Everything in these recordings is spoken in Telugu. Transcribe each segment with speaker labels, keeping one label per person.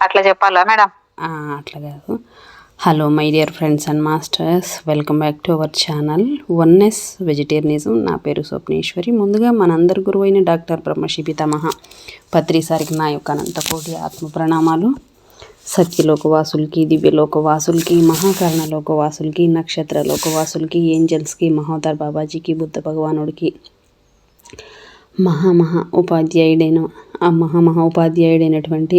Speaker 1: అట్లా చెప్పాలా మేడం?
Speaker 2: అట్లా కాదు. Hello my dear friends and masters, welcome back to our channel oneness vegetarianism. నా పేరు స్వప్నేశ్వరి. ముందుగా మనందరి గురువు అయిన డాక్టర్ బ్రహ్మశ్రీ పితామహ పత్రి సారికి నా యొక్క అనంతకోటి ఆత్మ ప్రణామాలు. సత్యలోకవాసులకి, దివ్యలోకవాసులకి, మహాకరణ లోకవాసులకి, నక్షత్ర లోకవాసులకి, ఏంజల్స్కి, మహోదర్ బాబాజీకి, బుద్ధ భగవానుడికి, ఉపాధ్యాయుడైనటువంటి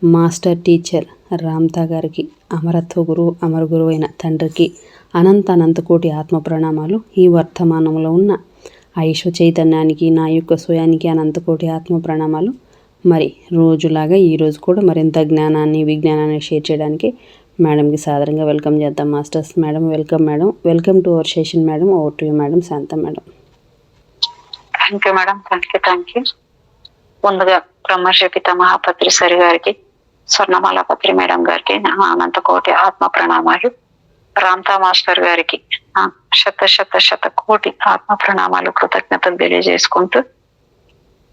Speaker 2: మాస్టర్ టీచర్ రామ్తా గారికి, అమరత్వ గురువు అమర గురువు అయిన తండ్రికి అనంతకోటి ఆత్మ ప్రణామాలు. ఈ వర్తమానంలో ఉన్న ఐశ్వ చైతన్యానికి, నా యొక్క స్వయానికి అనంతకోటి ఆత్మ ప్రణామాలు. మరి రోజులాగా ఈరోజు కూడా మరింత జ్ఞానాన్ని, విజ్ఞానాన్ని షేర్ చేయడానికి మేడంకి సాదరంగా వెల్కమ్ చేద్దాం. Masters madam, welcome madam. Welcome to our session madam. Over to you madam. Shanta madam.
Speaker 1: Thank you madam. Thank you. ముందుగా బ్రహ్మశ్రీ పితామహ పత్రి సారి గారికి, స్వర్ణమాల పత్రి మేడం గారికి నా అనంతకోటి ఆత్మ ప్రణామాలు. రామ్తా మాస్టర్ గారికి శత కోటి ఆత్మ ప్రణామాలు, కృతజ్ఞతలు తెలియజేసుకుంటూ,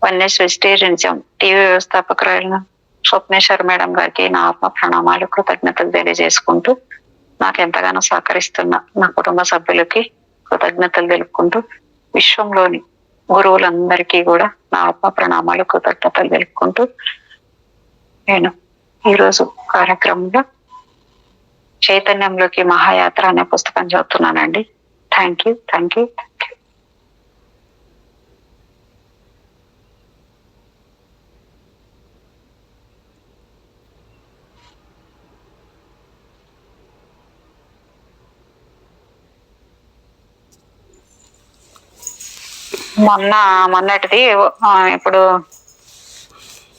Speaker 1: వన్నెస్ వెజిటేరియనిజం టీవీ వ్యవస్థాపకురాలు స్వప్నేశ్వర్ మేడం గారికి నా ఆత్మ ప్రణామాలు, కృతజ్ఞతలు తెలియజేసుకుంటూ, నాకు ఎంతగానో సహకరిస్తున్న నా కుటుంబ సభ్యులకి కృతజ్ఞతలు తెలుపుకుంటూ, విశ్వంలోని గురువులందరికీ కూడా నా ఆత్మ ప్రణామాలు, కృతజ్ఞతలు తెలుపుకుంటూ, నేను ఈరోజు కార్యక్రమంలో చైతన్యంలోకి మహాయాత్ర అనే పుస్తకం చదువుతున్నానండి. Thank you. మొన్నటిది ఇప్పుడు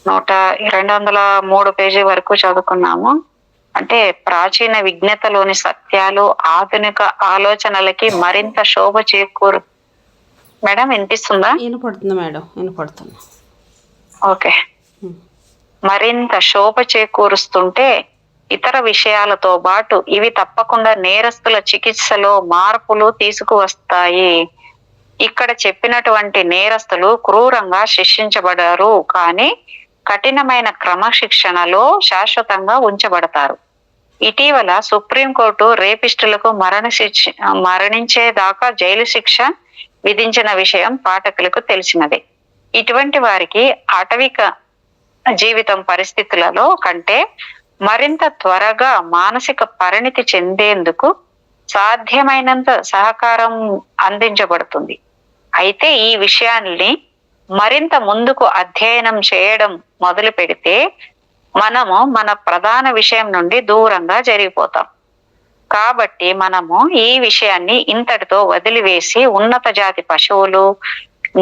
Speaker 1: 203 పేజీ వరకు చదువుకున్నాము. అంటే ప్రాచీన విజ్ఞతలోని సత్యాలు ఆధునిక ఆలోచనలకి మరింత శోభ చేకూరు. మేడం వినిపిస్తుందా?
Speaker 2: వినపడుతుంది మేడం, వినపడుతుంది.
Speaker 1: ఓకే. మరింత శోభ చేకూరుస్తుంటే ఇతర విషయాలతో పాటు ఇవి తప్పకుండా నేరస్తుల చికిత్సలో మార్పులు తీసుకువస్తాయి. ఇక్కడ చెప్పినటువంటి నేరస్తులు క్రూరంగా శిక్షించబడరు, కానీ కఠినమైన క్రమశిక్షణలో శాశ్వతంగా ఉంచబడతారు. ఇటీవల సుప్రీంకోర్టు రేపిస్టులకు మరణించేదాకా జైలు శిక్ష విధించిన విషయం పాఠకులకు తెలిసినదే. ఇటువంటి వారికి ఆటవిక జీవితం పరిస్థితులలో కంటే మరింత త్వరగా మానసిక పరిణితి చెందేందుకు సాధ్యమైనంత సహకారం అందించబడుతుంది. అయితే ఈ విషయాన్ని మరింత ముందుకు అధ్యయనం చేయడం మొదలు పెడితే మనము మన ప్రధాన విషయం నుండి దూరంగా జరిగిపోతాం. కాబట్టి మనము ఈ విషయాన్ని ఇంతటితో వదిలివేసి ఉన్నత జాతి పశువులు,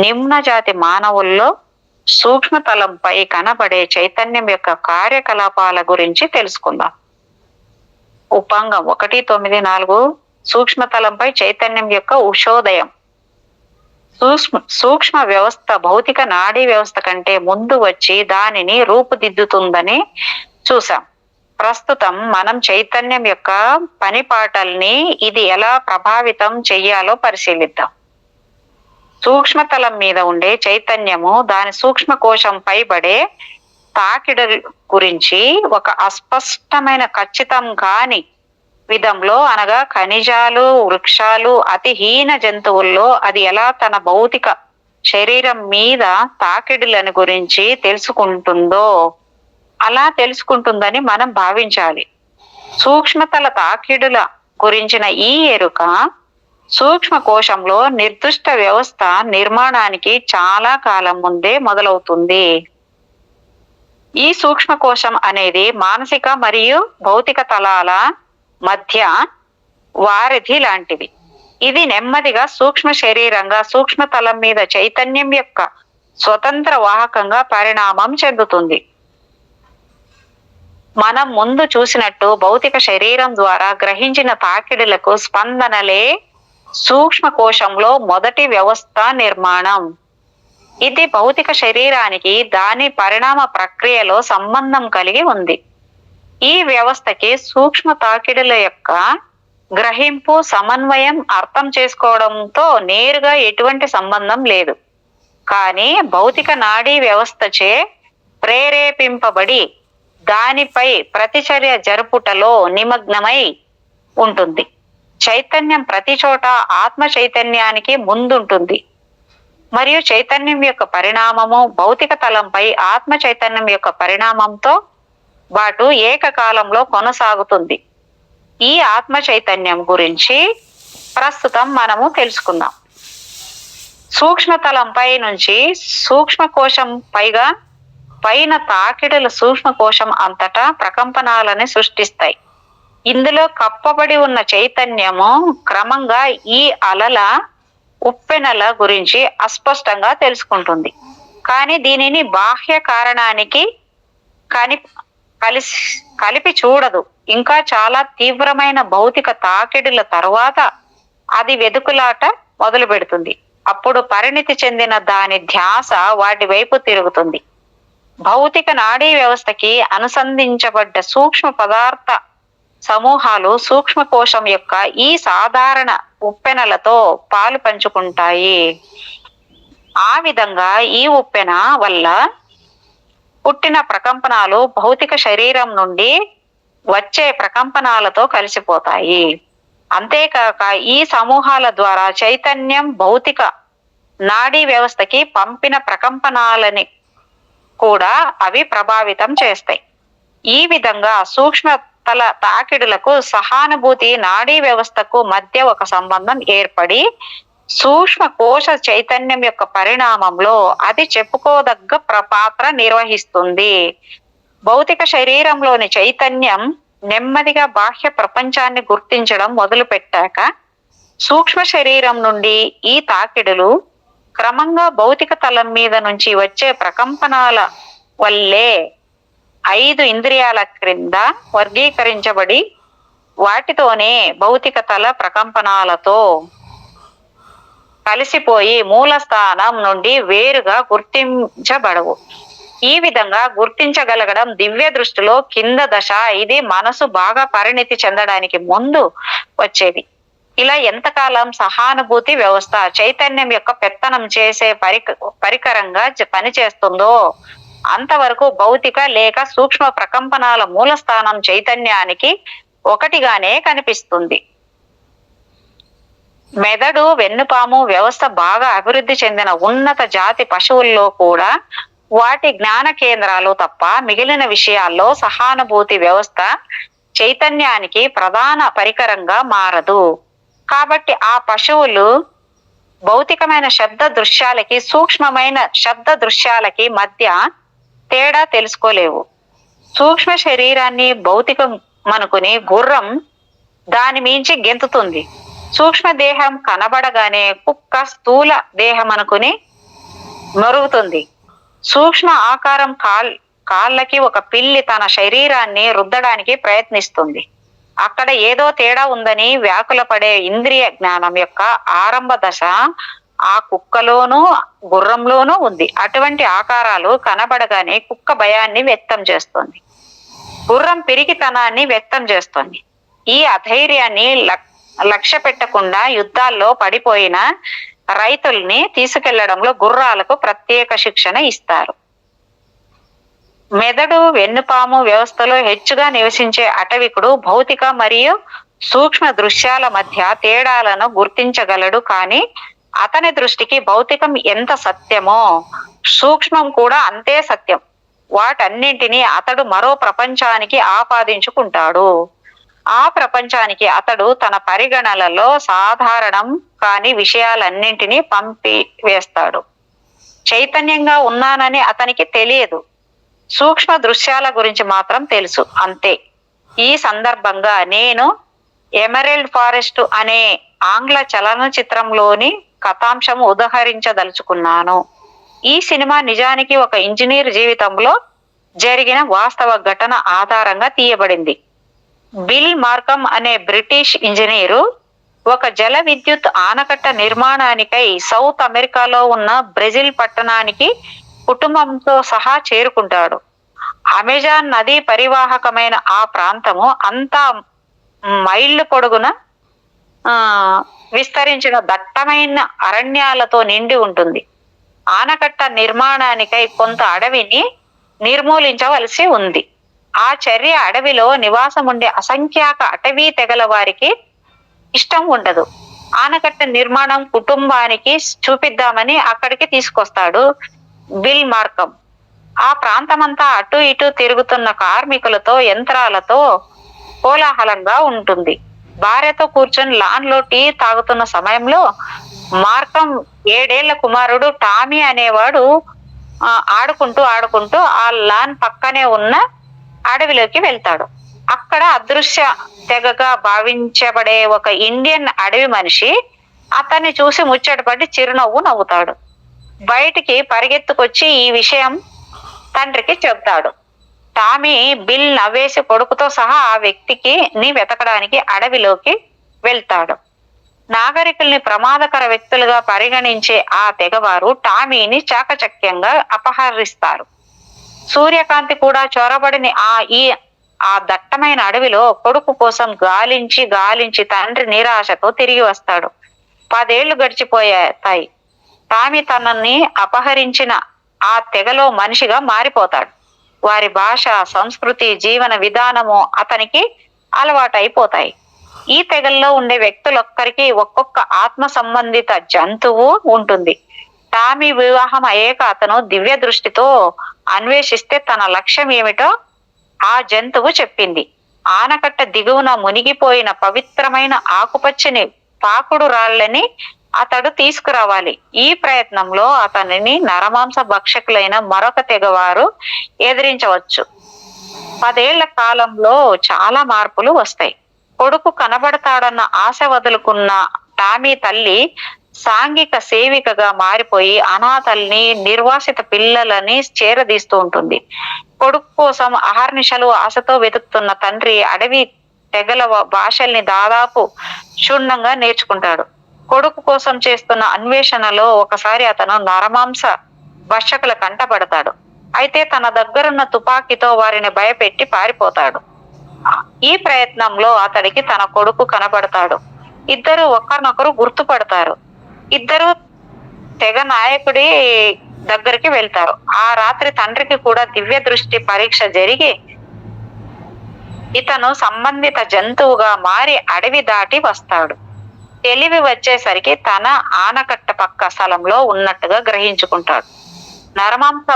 Speaker 1: నిమ్న జాతి మానవుల్లో సూక్ష్మతలంపై కనబడే చైతన్యం యొక్క కార్యకలాపాల గురించి తెలుసుకుందాం. ఉపాంగం 1.9.4 సూక్ష్మతలంపై చైతన్యం యొక్క ఉషోదయం. సూక్ష్మ వ్యవస్థ భౌతిక నాడీ వ్యవస్థ కంటే ముందు వచ్చి దానిని రూపుదిద్దుతుందని చూసాం. ప్రస్తుతం మనం చైతన్యం యొక్క పనిపాటల్ని ఇది ఎలా ప్రభావితం చెయ్యాలో పరిశీలిద్దాం. సూక్ష్మతలం మీద ఉండే చైతన్యము దాని సూక్ష్మ కోశం పైబడే తాకిడి గురించి ఒక అస్పష్టమైన ఖచ్చితం కాని విధంలో, అనగా ఖనిజాలు, వృక్షాలు, అతి హీన జంతువుల్లో అది ఎలా తన భౌతిక శరీరం మీద తాకిడులను గురించి తెలుసుకుంటుందో అలా తెలుసుకుంటుందని మనం భావించాలి. సూక్ష్మతల తాకిడుల గురించిన ఈ ఎరుక సూక్ష్మ కోశంలో నిర్దిష్ట వ్యవస్థ నిర్మాణానికి చాలా కాలం ముందే మొదలవుతుంది. ఈ సూక్ష్మ కోశం అనేది మానసిక మరియు భౌతిక తలాల మధ్య వారిధి లాంటిది. ఇది నెమ్మదిగా సూక్ష్మ శరీరంగా సూక్ష్మతలం మీద చైతన్యం యొక్క స్వతంత్ర వాహకంగా పరిణామం చెందుతుంది. మనం ముందు చూసినట్టు భౌతిక శరీరం ద్వారా గ్రహించిన తాకిడులకు స్పందనలే సూక్ష్మ కోశంలో మొదటి వ్యవస్థ నిర్మాణం. ఇది భౌతిక శరీరానికి దాని పరిణామ ప్రక్రియలో సంబంధం కలిగి ఉంది. ఈ వ్యవస్థకి సూక్ష్మ తాకిడుల యొక్క గ్రహింపు, సమన్వయం, అర్థం చేసుకోవడంతో నేరుగా ఎటువంటి సంబంధం లేదు. కానీ భౌతిక నాడీ వ్యవస్థచే ప్రేరేపింపబడి దానిపై ప్రతిచర్య జరుపుటలో నిమగ్నమై ఉంటుంది. చైతన్యం ప్రతి చోట ఆత్మ చైతన్యానికి ముందుంటుంది మరియు చైతన్యం యొక్క పరిణామము భౌతిక తలంపై ఆత్మ చైతన్యం యొక్క పరిణామంతో పాటు ఏకకాలంలో కొనసాగుతుంది. ఈ ఆత్మ చైతన్యం గురించి ప్రస్తుతం మనము తెలుసుకుందాం. సూక్ష్మతలంపై నుంచి సూక్ష్మకోశం పైన తాకిడుల సూక్ష్మకోశం అంతటా ప్రకంపనాలని సృష్టిస్తాయి. ఇందులో కప్పబడి ఉన్న చైతన్యము క్రమంగా ఈ అలల ఉప్పెనల గురించి అస్పష్టంగా తెలుసుకుంటుంది. కానీ దీనిని బాహ్య కారణానికి కలిపి చూడదు. ఇంకా చాలా తీవ్రమైన భౌతిక తాకిడుల తరువాత అది వెదుకులాట మొదలు పెడుతుంది. అప్పుడు పరిణితి చెందిన దాని ధ్యాస వాటి వైపు తిరుగుతుంది. భౌతిక నాడీ వ్యవస్థకి అనుసంధించబడ్డ సూక్ష్మ పదార్థ సమూహాలు సూక్ష్మకోశం యొక్క ఈ సాధారణ ఉప్పెనలతో పాలు పంచుకుంటాయి. ఆ విధంగా ఈ ఉప్పెన వల్ల పుట్టిన ప్రకంపనాలు భౌతిక శరీరం నుండి వచ్చే ప్రకంపనాలతో కలిసిపోతాయి. అంతేకాక ఈ సమూహాల ద్వారా చైతన్యం భౌతిక నాడీ వ్యవస్థకి పంపిన ప్రకంపనాలని కూడా అవి ప్రభావితం చేస్తాయి. ఈ విధంగా సూక్ష్మతల తాకిడులకు సహానుభూతి నాడీ వ్యవస్థకు మధ్య ఒక సంబంధం ఏర్పడి సూక్ష్మ కోశ చైతన్యం యొక్క పరిణామంలో అది చెప్పుకోదగ్గ పాత్ర నిర్వహిస్తుంది. భౌతిక శరీరంలోని చైతన్యం నెమ్మదిగా బాహ్య ప్రపంచాన్ని గుర్తించడం మొదలు పెట్టాక సూక్ష్మ శరీరం నుండి ఈ తాకిడులు క్రమంగా భౌతిక తలం మీద నుంచి వచ్చే ప్రకంపనాల వల్లే 5 ఇంద్రియాల క్రింద వర్గీకరించబడి వాటితోనే భౌతిక తల ప్రకంపనాలతో కలిసిపోయి మూల స్థానం నుండి వేరుగా గుర్తించబడవు. ఈ విధంగా గుర్తించగలగడం దివ్య దృష్టిలో కింద దశ. ఇది మనసు బాగా పరిణితి చెందడానికి ముందు వచ్చేది. ఇలా ఎంతకాలం సహానుభూతి వ్యవస్థ చైతన్యం యొక్క పెత్తనం చేసే పరికరంగా పనిచేస్తుందో అంతవరకు భౌతిక లేక సూక్ష్మ ప్రకంపనాల మూలస్థానం చైతన్యానికి ఒకటిగానే కనిపిస్తుంది. మెదడు వెన్నుపాము వ్యవస్థ బాగా అభివృద్ధి చెందిన ఉన్నత జాతి పశువుల్లో కూడా వాటి జ్ఞాన కేంద్రాలు తప్ప మిగిలిన విషయాల్లో సహానుభూతి వ్యవస్థ చైతన్యానికి ప్రధాన పరికరంగా మారదు. కాబట్టి ఆ పశువులు భౌతికమైన శబ్ద దృశ్యాలకి సూక్ష్మమైన శబ్ద దృశ్యాలకి మధ్య తేడా తెలుసుకోలేవు. సూక్ష్మ శరీరాన్ని భౌతికం అనుకుని గుర్రం దాని మించి గెంతుతుంది. సూక్ష్మ దేహం కనబడగానే కుక్క స్థూల దేహం అనుకుని మరుగుతుంది. సూక్ష్మ ఆకారం కాళ్ళకి ఒక పిల్లి తన శరీరాన్ని రుద్దడానికి ప్రయత్నిస్తుంది. అక్కడ ఏదో తేడా ఉందని వ్యాకులపడే ఇంద్రియ జ్ఞానం యొక్క ఆరంభ దశ ఆ కుక్కలోనూ గుర్రంలోనూ ఉంది. అటువంటి ఆకారాలు కనబడగానే కుక్క భయాన్ని వ్యక్తం చేస్తుంది, గుర్రం పిరికితనాన్ని వ్యక్తం చేస్తుంది. ఈ అధైర్యాన్ని లక్ష్య పెట్టకుండా యుద్ధాల్లో పడిపోయిన రైతుల్ని తీసుకెళ్లడంలో గుర్రాలకు ప్రత్యేక శిక్షణ ఇస్తారు. మెదడు వెన్నుపాము వ్యవస్థలో హెచ్చుగా నివసించే అటవికుడు భౌతిక మరియు సూక్ష్మ దృశ్యాల మధ్య తేడాలను గుర్తించగలడు. కానీ అతని దృష్టికి భౌతికం ఎంత సత్యమో సూక్ష్మం కూడా అంతే సత్యం. వాటన్నింటినీ అతడు మరో ప్రపంచానికి ఆపాదించుకుంటాడు. ఆ ప్రపంచానికి అతడు తన పరిగణనలలో సాధారణం కాని విషయాలన్నింటినీ పంపివేస్తాడు. చైతన్యంగా ఉన్నానని అతనికి తెలియదు, సూక్ష్మ దృశ్యాల గురించి మాత్రం తెలుసు, అంతే. ఈ సందర్భంగా నేను ఎమరెల్డ్ ఫారెస్ట్ అనే ఆంగ్ల చలనచిత్రంలోని కథాంశము ఉదహరించదలుచుకున్నాను. ఈ సినిమా నిజానికి ఒక ఇంజనీర్ జీవితంలో జరిగిన వాస్తవ ఘటన ఆధారంగా తీయబడింది. బిల్ మార్కమ్ అనే బ్రిటిష్ ఇంజనీరు ఒక జల విద్యుత్ ఆనకట్ట నిర్మాణానికై సౌత్ అమెరికాలో ఉన్న బ్రెజిల్ పట్టణానికి కుటుంబంతో సహా చేరుకుంటాడు. అమెజాన్ నది పరివాహకమైన ఆ ప్రాంతము అంతా మైళ్ళు పొడుగున విస్తరించిన దట్టమైన అరణ్యాలతో నిండి ఉంటుంది. ఆనకట్ట నిర్మాణానికై కొంత అడవిని నిర్మూలించవలసి ఉంది. ఆ చర్య అడవిలో నివాసం ఉండే అసంఖ్యాక అటవీ తెగల వారికి ఇష్టం ఉండదు. ఆనకట్ట నిర్మాణం కుటుంబానికి చూపిద్దామని అక్కడికి తీసుకొస్తాడు బిల్ మార్కం. ఆ ప్రాంతమంతా అటు ఇటు తిరుగుతున్న కార్మికులతో, యంత్రాలతో కోలాహలంగా ఉంటుంది. భార్యతో కూర్చొని లాన్ లో టీ తాగుతున్న సమయంలో మార్కం 7 ఏళ్ల కుమారుడు టామీ అనేవాడు ఆడుకుంటూ ఆడుకుంటూ ఆ లాన్ పక్కనే ఉన్న అడవిలోకి వెళ్తాడు. అక్కడ అదృశ్య తెగగా భావించబడే ఒక ఇండియన్ అడవి మనిషి అతన్ని చూసి ముచ్చటపడి చిరునవ్వు నవ్వుతాడు. బయటికి పరిగెత్తుకొచ్చి ఈ విషయం తండ్రికి చెప్తాడు. టామీ బిల్ నవ్వేసి కొడుకుతో సహా ఆ వ్యక్తికి వెతకడానికి అడవిలోకి వెళ్తాడు. నాగరికుల్ని ప్రమాదకర వ్యక్తులుగా పరిగణించే ఆ తెగవారు టామీని చాకచక్యంగా అపహరిస్తారు. సూర్యకాంతి కూడా చొరబడిని ఆ దట్టమైన అడవిలో కొడుకు కోసం గాలించి గాలించి తండ్రి నిరాశతో తిరిగి వస్తాడు. 10 ఏళ్లు గడిచిపోయాయి. టామీ తనని అపహరించిన ఆ తెగలో మనిషిగా మారిపోతాడు. వారి భాష, సంస్కృతి, జీవన విధానము అతనికి అలవాటైపోతాయి. ఈ తెగల్లో ఉండే వ్యక్తులొక్కరికి ఒక్కొక్క ఆత్మ సంబంధిత జంతువు ఉంటుంది. టామీ వివాహం అయ్యాక అతను దివ్య దృష్టితో అన్వేషిస్తే తన లక్ష్యం ఏమిటో ఆ జంతువు చెప్పింది. ఆనకట్ట దిగువన మునిగిపోయిన పవిత్రమైన ఆకుపచ్చని పాకుడు రాళ్ళని అతడు తీసుకురావాలి. ఈ ప్రయత్నంలో అతనిని నరమాంస భక్షకులైన మరొక తెగవారు ఎదిరించవచ్చు. 10 ఏళ్ల కాలంలో చాలా మార్పులు వస్తాయి. కొడుకు కనబడతాడన్న ఆశ వదులుకున్న టామీ తల్లి సాంఘిక సేవికగా మారిపోయి అనాథల్ని, నిర్వాసిత పిల్లలని చేరదీస్తూ ఉంటుంది. కొడుకు కోసం అహర్నిశలు ఆశతో వెతుకుతున్న తండ్రి అడవి తెగల భాషల్ని దాదాపు క్షుణ్ణంగా నేర్చుకుంటాడు. కొడుకు కోసం చేస్తున్న అన్వేషణలో ఒకసారి అతను నరమాంస భక్షకుల కంటపడతాడు. అయితే తన దగ్గరున్న తుపాకీతో వారిని భయపెట్టి పారిపోతాడు. ఈ ప్రయత్నంలో అతడికి తన కొడుకు కనబడతాడు. ఇద్దరు ఒకరినొకరు గుర్తుపడతారు. ఇద్దరు తెగ నాయకుడి దగ్గరికి వెళ్తారు. ఆ రాత్రి తండ్రికి కూడా దివ్య దృష్టి పరీక్ష జరిగి ఇతను సంబంధిత జంతువుగా మారి అడవి దాటి వస్తాడు. తెలివి వచ్చేసరికి తన ఆనకట్ట పక్క స్థలంలో ఉన్నట్టుగా గ్రహించుకుంటాడు. నరమాంస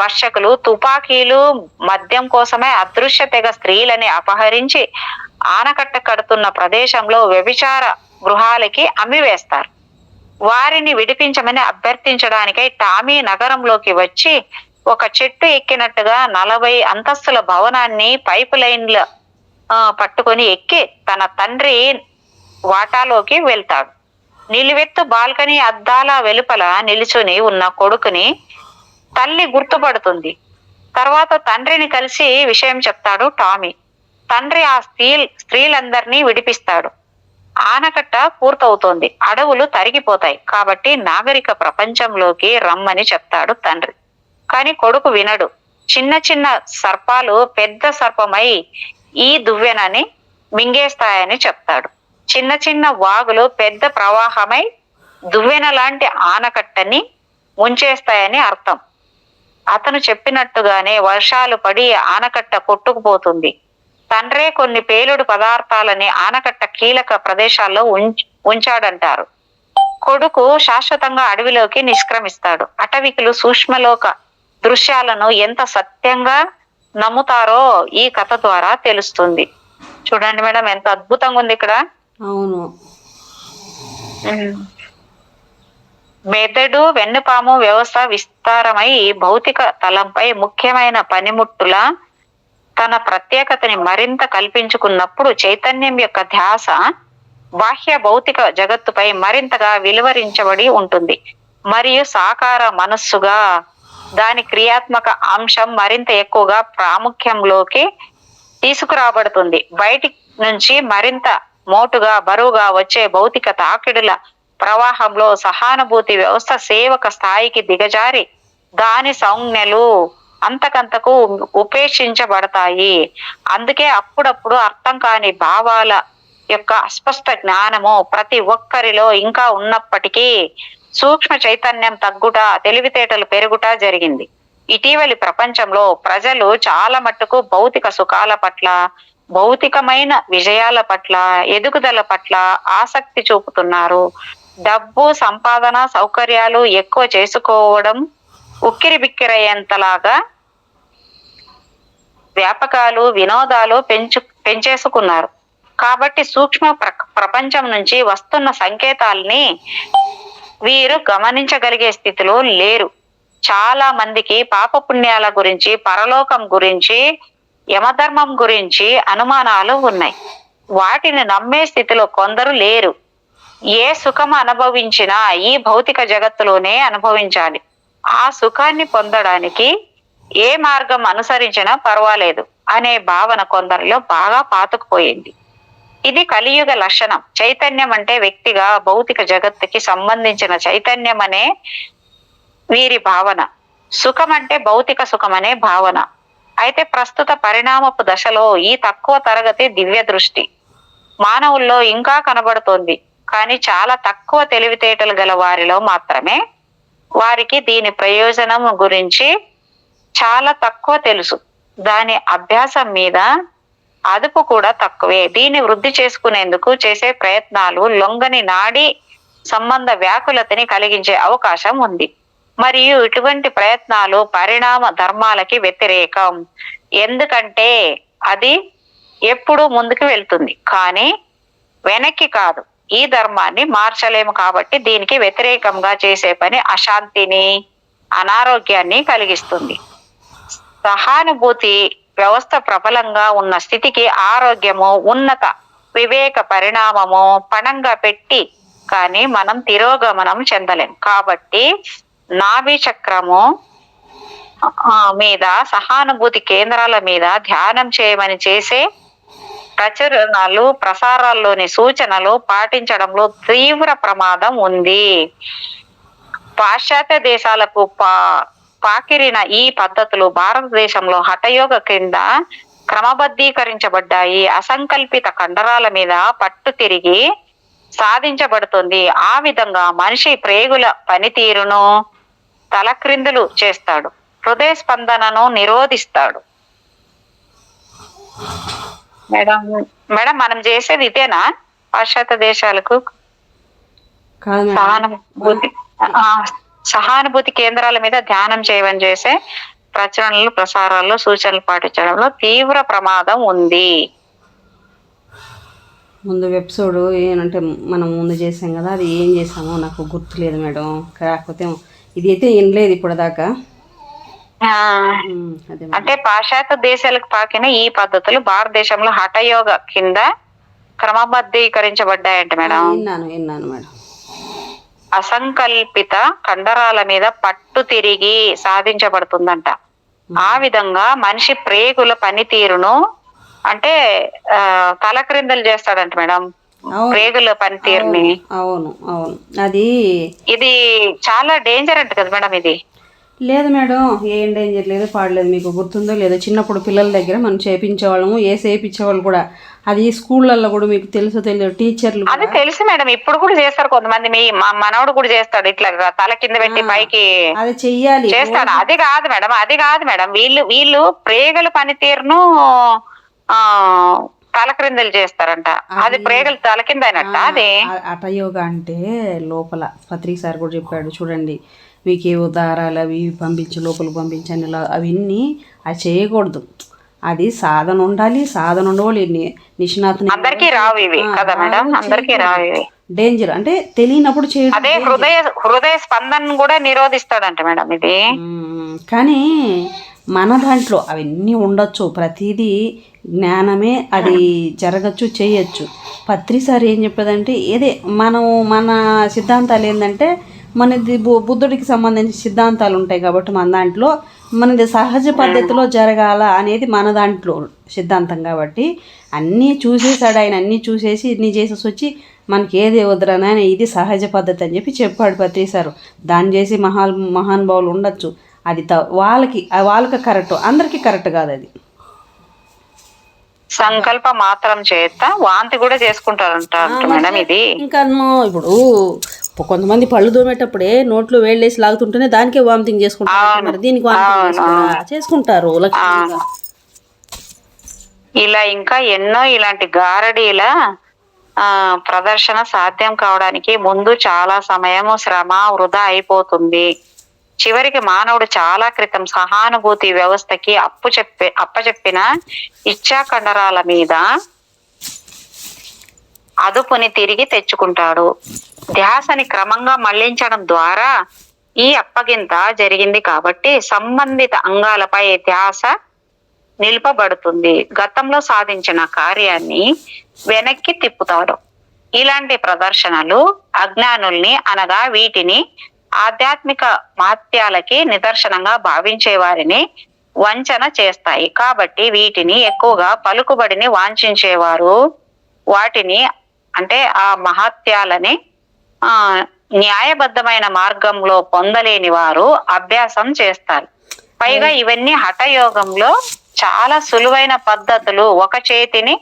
Speaker 1: భక్షకులు తుపాకీలు, మద్యం కోసమే అదృశ్య తెగ స్త్రీలని అపహరించి ఆనకట్ట కడుతున్న ప్రదేశంలో వ్యభిచార గృహాలకి అమ్మివేస్తారు. వారిని విడిపించమని అభ్యర్థించడానికై టామీ నగరంలోకి వచ్చి ఒక చెట్టు ఎక్కినట్టుగా 40 అంతస్తుల భవనాన్ని పైపు లైన్ల పట్టుకొని ఎక్కి తన తండ్రి వాటాలోకి వెళ్తాడు. నిలువెత్తు బాల్కనీ అద్దాల వెలుపల నిలుచుని ఉన్న కొడుకుని తల్లి గుర్తుపడుతుంది. తర్వాత తండ్రిని కలిసి విషయం చెప్తాడు టామీ. తండ్రి ఆ స్త్రీలందరినీ విడిపిస్తాడు. ఆనకట్ట పూర్తవుతోంది. అడవులు తరిగిపోతాయి కాబట్టి నాగరిక ప్రపంచంలోకి రమ్మని చెప్తాడు తండ్రి. కాని కొడుకు వినడు. చిన్న చిన్న సర్పాలు పెద్ద సర్పమై ఈ దువ్వెనని మింగేస్తాయని చెప్తాడు. చిన్న చిన్న వాగులు పెద్ద ప్రవాహమై దువ్వెన లాంటి ఆనకట్టని ముంచేస్తాయని అర్థం. అతను చెప్పినట్టుగానే వర్షాలు పడి ఆనకట్ట కొట్టుకుపోతుంది. తండ్రే కొన్ని పేలుడు పదార్థాలని ఆనకట్ట కీలక ప్రదేశాల్లో ఉంచాడంటారు. కొడుకు శాశ్వతంగా అడవిలోకి నిష్క్రమిస్తాడు. అటవికులు సూక్ష్మలోక దృశ్యాలను ఎంత సత్యంగా నమ్ముతారో ఈ కథ ద్వారా తెలుస్తుంది. చూడండి మేడం, ఎంత అద్భుతంగా ఉంది ఇక్కడ.
Speaker 2: అవును.
Speaker 1: మెదడు, వెన్నుపాము వ్యవస్థ విస్తారమై భౌతిక తలంపై ముఖ్యమైన పనిముట్టుల తన ప్రత్యేకతని మరింత కల్పించుకున్నప్పుడు చైతన్యం యొక్క ధ్యాస బాహ్య భౌతిక జగత్తుపై మరింతగా విలువరించబడి ఉంటుంది. మరియు సాకార మనస్సుగా దాని క్రియాత్మక అంశం మరింత ఎక్కువగా ప్రాముఖ్యంలోకి తీసుకురాబడుతుంది. బయటి నుంచి మరింత మోటుగా బరువుగా వచ్చే భౌతిక తాకిడుల ప్రవాహంలో సహానుభూతి వ్యవస్థ సేవక స్థాయికి దిగజారి దాని సంజ్ఞలు అంతకంతకు ఉపేక్షించబడతాయి. అందుకే అప్పుడప్పుడు అర్థం కాని భావాల యొక్క అస్పష్ట జ్ఞానము ప్రతి ఒక్కరిలో ఇంకా ఉన్నప్పటికీ సూక్ష్మ చైతన్యం తగ్గుట, తెలివితేటలు పెరుగుట జరిగింది. ఇటీవలి ప్రపంచంలో ప్రజలు చాలా మట్టుకు భౌతిక సుఖాల పట్ల, భౌతికమైన విజయాల పట్ల, ఎదుగుదల పట్ల ఆసక్తి చూపుతున్నారు. డబ్బు, సంపాదన, సౌకర్యాలు ఎక్కువ చేసుకోవడం ఉక్కిరి బిక్కిరయ్యేంతలాగా వ్యాపకాలు, వినోదాలు పెంచేసుకున్నారు. కాబట్టి సూక్ష్మ ప్రపంచం నుంచి వస్తున్న సంకేతాల్ని వీరు గమనించగలిగే స్థితిలో లేరు. చాలా మందికి పాపపుణ్యాల గురించి, పరలోకం గురించి, యమధర్మం గురించి అనుమానాలు ఉన్నాయి. వాటిని నమ్మే స్థితిలో కొందరు లేరు. ఏ సుఖం అనుభవించినా ఈ భౌతిక జగత్తులోనే అనుభవించాలి. ఆ సుఖాన్ని పొందడానికి ఏ మార్గం అనుసరించినా పర్వాలేదు అనే భావన కొందరిలో బాగా పాతుకుపోయింది. ఇది కలియుగ లక్షణం. చైతన్యం అంటే వ్యక్తిగా భౌతిక జగత్తుకి సంబంధించిన చైతన్యం అనే వీరి భావన. సుఖం అంటే భౌతిక సుఖం అనే భావన. అయితే ప్రస్తుత పరిణామపు దశలో ఈ తక్కువ తరగతి దివ్య దృష్టి మానవుల్లో ఇంకా కనబడుతోంది. కానీ చాలా తక్కువ తెలివితేటలు గల వారిలో మాత్రమే. వారికి దీని ప్రయోజనం గురించి చాలా తక్కువ తెలుసు. దాని అభ్యాసం మీద అదుపు కూడా తక్కువే. దీన్ని వృద్ధి చేసుకునేందుకు చేసే ప్రయత్నాలు లొంగని నాడీ సంబంధ వ్యాకులతని కలిగించే అవకాశం ఉంది. మరియు ఇటువంటి ప్రయత్నాలు పరిణామ ధర్మాలకి వ్యతిరేకం. ఎందుకంటే అది ఎప్పుడూ ముందుకు వెళ్తుంది, కానీ వెనక్కి కాదు. ఈ ధర్మాన్ని మార్చలేము కాబట్టి దీనికి వ్యతిరేకంగా చేసే పని అశాంతిని, అనారోగ్యాన్ని కలిగిస్తుంది. సహానుభూతి వ్యవస్థ ప్రబలంగా ఉన్న స్థితికి ఆరోగ్యము, ఉన్నత వివేక పరిణామము పణంగా పెట్టి కానీ మనం తిరోగమనం చెందలేం. కాబట్టి నాభి చక్రము మీద, సహానుభూతి కేంద్రాల మీద ధ్యానం చేయమని చేసే ప్రచురణలు, ప్రసారాల్లోని సూచనలు పాటించడంలో తీవ్ర ప్రమాదం ఉంది. పాశ్చాత్య దేశాలకు పాకిరిన ఈ పద్ధతులు భారతదేశంలో హఠయోగ కింద క్రమబద్ధీకరించబడ్డాయి. అసంకల్పిత కండరాల మీద పట్టు తిరిగి సాధించబడుతుంది. ఆ విధంగా మనిషి ప్రేగుల పనితీరును తలక్రిందులు చేస్తాడు, హృదయ స్పందనను నిరోధిస్తాడు. మేడం మనం చేసేది ఇదేనా? పాశ్చాత్య దేశాలకు సహానుభూతి కేంద్రాల మీద ధ్యానం చేయమని చేసే ప్రచురణలు, ప్రసారాల్లో సూచనలు పాటించడంలో తీవ్ర ప్రమాదం ఉంది.
Speaker 2: ముందు ఎపిసోడ్ ఏంటంటే మనం ముందు చేసాం కదా, అది ఏం చేసామో నాకు గుర్తులేదు మేడం. కాకపోతే ఇది అయితే ఏం లేదు ఇప్పటిదాకా.
Speaker 1: అంటే పాశ్చాత్య దేశాలకు పాకిన ఈ పద్ధతులు భారతదేశంలో హఠయోగ కింద క్రమబద్ధీకరించబడ్డాయంట మేడం.
Speaker 2: విన్నాను మేడం.
Speaker 1: అసంకల్పిత కండరాల మీద పట్టు తిరిగి సాధించబడుతుందంట. ఆ విధంగా మనిషి ప్రేగుల పనితీరును అంటే తలక్రిందలు చేస్తాడంట మేడం, ప్రేగుల పనితీరుని.
Speaker 2: అవును, అది
Speaker 1: ఇది చాలా డేంజర్ అంట కదా మేడం. ఇది
Speaker 2: లేదు మేడం, ఏం డేంజర్ లేదు, పాడలేదు. మీకు గుర్తుందో లేదో, చిన్నప్పుడు పిల్లల దగ్గర మనం చేయించేవాళ్ళము, చేయించేవాళ్ళు కూడా. అది స్కూళ్ళల్లో కూడా మీకు తెలుసో తెలియదు, టీచర్లు
Speaker 1: అది తెలుసు మేడం. ఇప్పుడు కూడా చేస్తారు కొంతమంది. మా మనవడు కూడా చేస్తాడు, ఇట్లా తల కింద పెట్టి పైకి
Speaker 2: అది చెయ్యాలి
Speaker 1: చేస్తాడు. అది కాదు మేడం, వీళ్ళు ప్రేగల పనితీరును తలక్రిందలు చేస్తారంట. అది ప్రేగలు తల కింద అయినట్ట. అది
Speaker 2: హఠయోగ అంటే లోపల పత్రిక సార్ కూడా చెప్పాడు చూడండి, మీకు ఏ దారాలు అవి పంపించి లోపలికి పంపించండి, అవన్నీ అది చేయకూడదు. అది సాధన ఉండాలి, సాధన ఉండవాలి. నిష్ణాతుని
Speaker 1: అందరికీ రావు ఇవి కదా మేడం, అందరికీ రావు ఇవి.
Speaker 2: డేంజర్ అంటే తెలియనప్పుడు చేయడం.
Speaker 1: అదే హృదయ స్పందన కూడా నిరోధిస్తాడంట మేడం ఇది.
Speaker 2: కానీ మన దాంట్లో అవన్నీ ఉండొచ్చు, ప్రతిదీ జ్ఞానమే, అది జరగచ్చు, చేయొచ్చు. పత్రిసారి ఏం చెప్పేదంటే మన సిద్ధాంతాలు ఏంటంటే మనది బుద్ధుడికి సంబంధించిన సిద్ధాంతాలు ఉంటాయి కాబట్టి మన దాంట్లో మనది సహజ పద్ధతిలో జరగాల అనేది మన దాంట్లో సిద్ధాంతం కాబట్టి అన్నీ చూసేసాడు ఆయన. అన్నీ చూసేసి ఇన్ని చేసేసి వచ్చి మనకి ఏది వదరని ఆయన ఇది సహజ పద్ధతి అని చెప్పి చెప్పాడు పత్రిసారు. దాన్ని చేసి మహానుభావులు ఉండొచ్చు, అది వాళ్ళకి కరెక్ట్, అందరికీ కరెక్ట్ కాదు. అది
Speaker 1: సంకల్ప మాత్రం చేత వాంతి కూడా చేసుకుంటారంట మేడం. ఇది
Speaker 2: ఇంకా ఇప్పుడు కొంతమంది పళ్ళు తోమేటప్పుడే నోట్లో వేళ్ళేసి లాగుతుంటేనే దానికే వామిటింగ్ చేసుకుంటారు. మరి దీనికి వామిటింగ్ చేసుకుంటారు లక్ష్మీగా.
Speaker 1: ఇలా ఇంకా ఎన్నో ఇలాంటి గారడీల ప్రదర్శన సాధ్యం కావడానికి ముందు చాలా సమయము, శ్రమ వృధా అయిపోతుంది. చివరికి మానవుడు చాలా క్రితం సహానుభూతి వ్యవస్థకి అప్పచెప్పిన ఇచ్చా కండరాల మీద అదుపుని తిరిగి తెచ్చుకుంటాడు. ధ్యాసని క్రమంగా మళ్లించడం ద్వారా ఈ అప్పగింత జరిగింది కాబట్టి సంబంధిత అంగాలపై ధ్యాస నిలుపబడుతుంది. గతంలో సాధించిన కార్యాన్ని వెనక్కి తిప్పుతాడు. ఇలాంటి ప్రదర్శనలు అజ్ఞానుల్ని అనగా వీటిని ఆధ్యాత్మిక మహత్యాలకి నిదర్శనంగా భావించే వారిని వంచన చేస్తాయి. కాబట్టి వీటిని ఎక్కువగా పలుకుబడిని వాంఛించేవారు వాటిని అంటే ఆ మహత్యాలని న్యాయబద్ధమైన మార్గంలో పొందలేని వారు అభ్యాసం చేస్తారు. పైగా ఇవన్నీ హఠయోగంలో చాలా సులువైన పద్ధతులు. ఒక చేతిని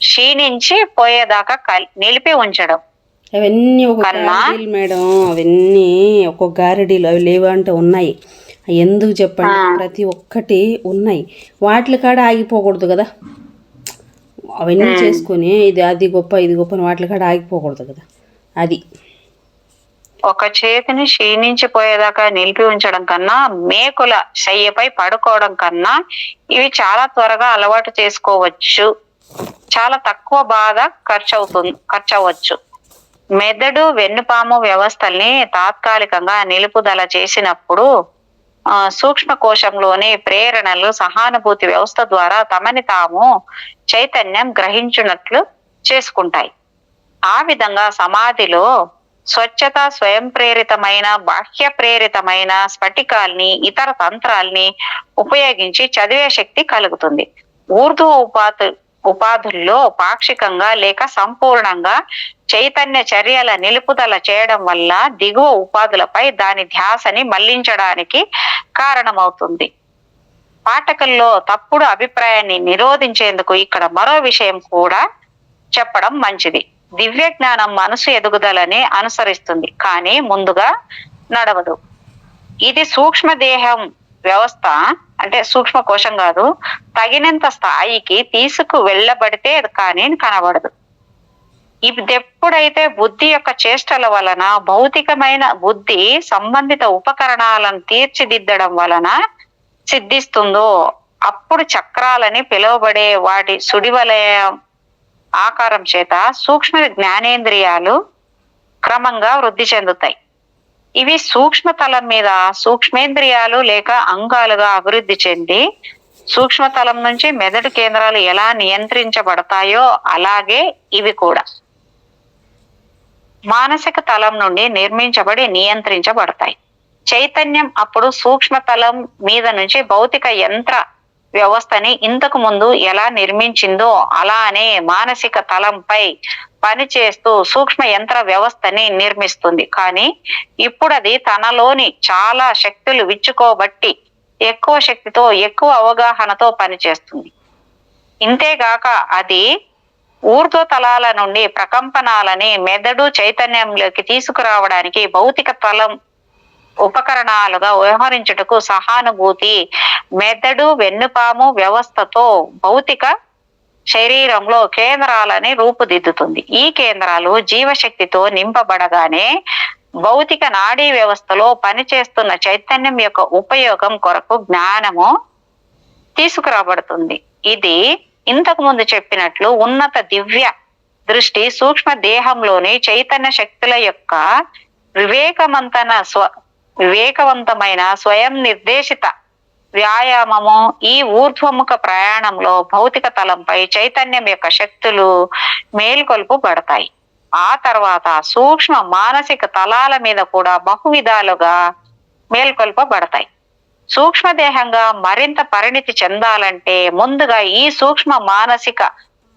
Speaker 1: క్షీణించి పోయేదాకా నిలిపి ఉంచడం.
Speaker 2: అవన్నీ ఒక గారడీలు మేడం, అవన్నీ ఒక్కొక్క గారడీలు. అవి లేవంటే ఉన్నాయి. ఎందుకు చెప్పండి, ప్రతి ఒక్కటి ఉన్నాయి. వాటి కాడ ఆగిపోకూడదు కదా. అవన్నీ చేసుకుని అది గొప్ప ఇది గొప్ప వాటి కాడ ఆగిపోకూడదు కదా. అది
Speaker 1: ఒక చేతిని క్షీణించిపోయేదాకా నిలిపి ఉంచడం కన్నా, మేకుల శయ్యపై పడుకోవడం కన్నా ఇవి చాలా త్వరగా అలవాటు చేసుకోవచ్చు. చాలా తక్కువ బాధ ఖర్చవచ్చు. మెదడు, వెన్నుపాము వ్యవస్థల్ని తాత్కాలికంగా నిలుపుదల చేసినప్పుడు సూక్ష్మ కోశంలోని ప్రేరణలు సహానుభూతి వ్యవస్థ ద్వారా తమని తాము చైతన్యం గ్రహించున్నట్లు చేసుకుంటాయి. ఆ విధంగా సమాధిలో స్వచ్ఛత, స్వయం ప్రేరితమైన, బాహ్య ప్రేరితమైన స్ఫటికాల్ని, ఇతర తంత్రాల్ని ఉపయోగించి చదివే శక్తి కలుగుతుంది. ఊర్ధ్వ ఉపాధుల్లో పాక్షికంగా లేక సంపూర్ణంగా చైతన్య చర్యల నిలుపుదల చేయడం వల్ల దిగువ ఉపాధులపై దాని ధ్యాసని మళ్లించడానికి కారణమవుతుంది. పాఠకుల్లో తప్పుడు అభిప్రాయాన్ని నిరోధించేందుకు ఇక్కడ మరో విషయం కూడా చెప్పడం మంచిది. దివ్య జ్ఞానం మనసు ఎదుగుదలని అనుసరిస్తుంది, కానీ ముందుగా నడవదు. ఇది సూక్ష్మదేహం వ్యవస్థ అంటే సూక్ష్మ కోశం కాదు, తగినంత స్థాయికి తీసుకు వెళ్ళబడితే కానీ కనబడదు. ఇది ఎప్పుడైతే బుద్ధి యొక్క చేష్టల వలన, భౌతికమైన బుద్ధి సంబంధిత ఉపకరణాలను తీర్చిదిద్దడం వలన సిద్ధిస్తుందో అప్పుడు చక్రాలని పిలువబడే వాటి సుడివలయం ఆకారం చేత సూక్ష్మ జ్ఞానేంద్రియాలు క్రమంగా వృద్ధి చెందుతాయి. ఇవి సూక్ష్మతలం మీద సూక్ష్మేంద్రియాలు లేక అంగాలుగా అభివృద్ధి చెంది సూక్ష్మతలం నుంచి మెదడు కేంద్రాలు ఎలా నియంత్రించబడతాయో అలాగే ఇవి కూడా మానసిక తలం నుండి నిర్మించబడి నియంత్రించబడతాయి. చైతన్యం అప్పుడు సూక్ష్మతలం మీద నుంచి భౌతిక యంత్ర వ్యవస్థని ఇంతకు ముందు ఎలా నిర్మించిందో అలానే మానసిక తలంపై పనిచేస్తూ సూక్ష్మ యంత్ర వ్యవస్థని నిర్మిస్తుంది. కానీ ఇప్పుడు అది తనలోని చాలా శక్తులు విచ్చుకోబట్టి ఎక్కువ శక్తితో, ఎక్కువ అవగాహనతో పనిచేస్తుంది. ఇంతేగాక అది ఊర్ధ్వ తలాల నుండి ప్రకంపనాలని మెదడు చైతన్యంలోకి తీసుకురావడానికి భౌతిక తలం ఉపకరణాలుగా వ్యవహరించుటకు సహానుభూతి మెదడు, వెన్నుపాము వ్యవస్థతో భౌతిక శరీరంలో కేంద్రాలని రూపుదిద్దుతుంది. ఈ కేంద్రాలు జీవశక్తితో నింపబడగానే భౌతిక నాడీ వ్యవస్థలో పనిచేస్తున్న చైతన్యం యొక్క ఉపయోగం కొరకు జ్ఞానము తీసుకురాబడుతుంది. ఇది ఇంతకు ముందు చెప్పినట్లు ఉన్నత దివ్య దృష్టి సూక్ష్మ దేహంలోని చైతన్య శక్తుల యొక్క వివేకవంతమైన స్వయం నిర్దేశిత వ్యాయామము. ఈ ఊర్ధ్వముఖ ప్రయాణంలో భౌతిక తలంపై చైతన్యం యొక్క శక్తులు మేల్కొల్పబడతాయి. ఆ తర్వాత సూక్ష్మ మానసిక తలాల మీద కూడా బహువిధాలుగా మేల్కొల్పబడతాయి. సూక్ష్మదేహంగా మరింత పరిణితి చెందాలంటే ముందుగా ఈ సూక్ష్మ మానసిక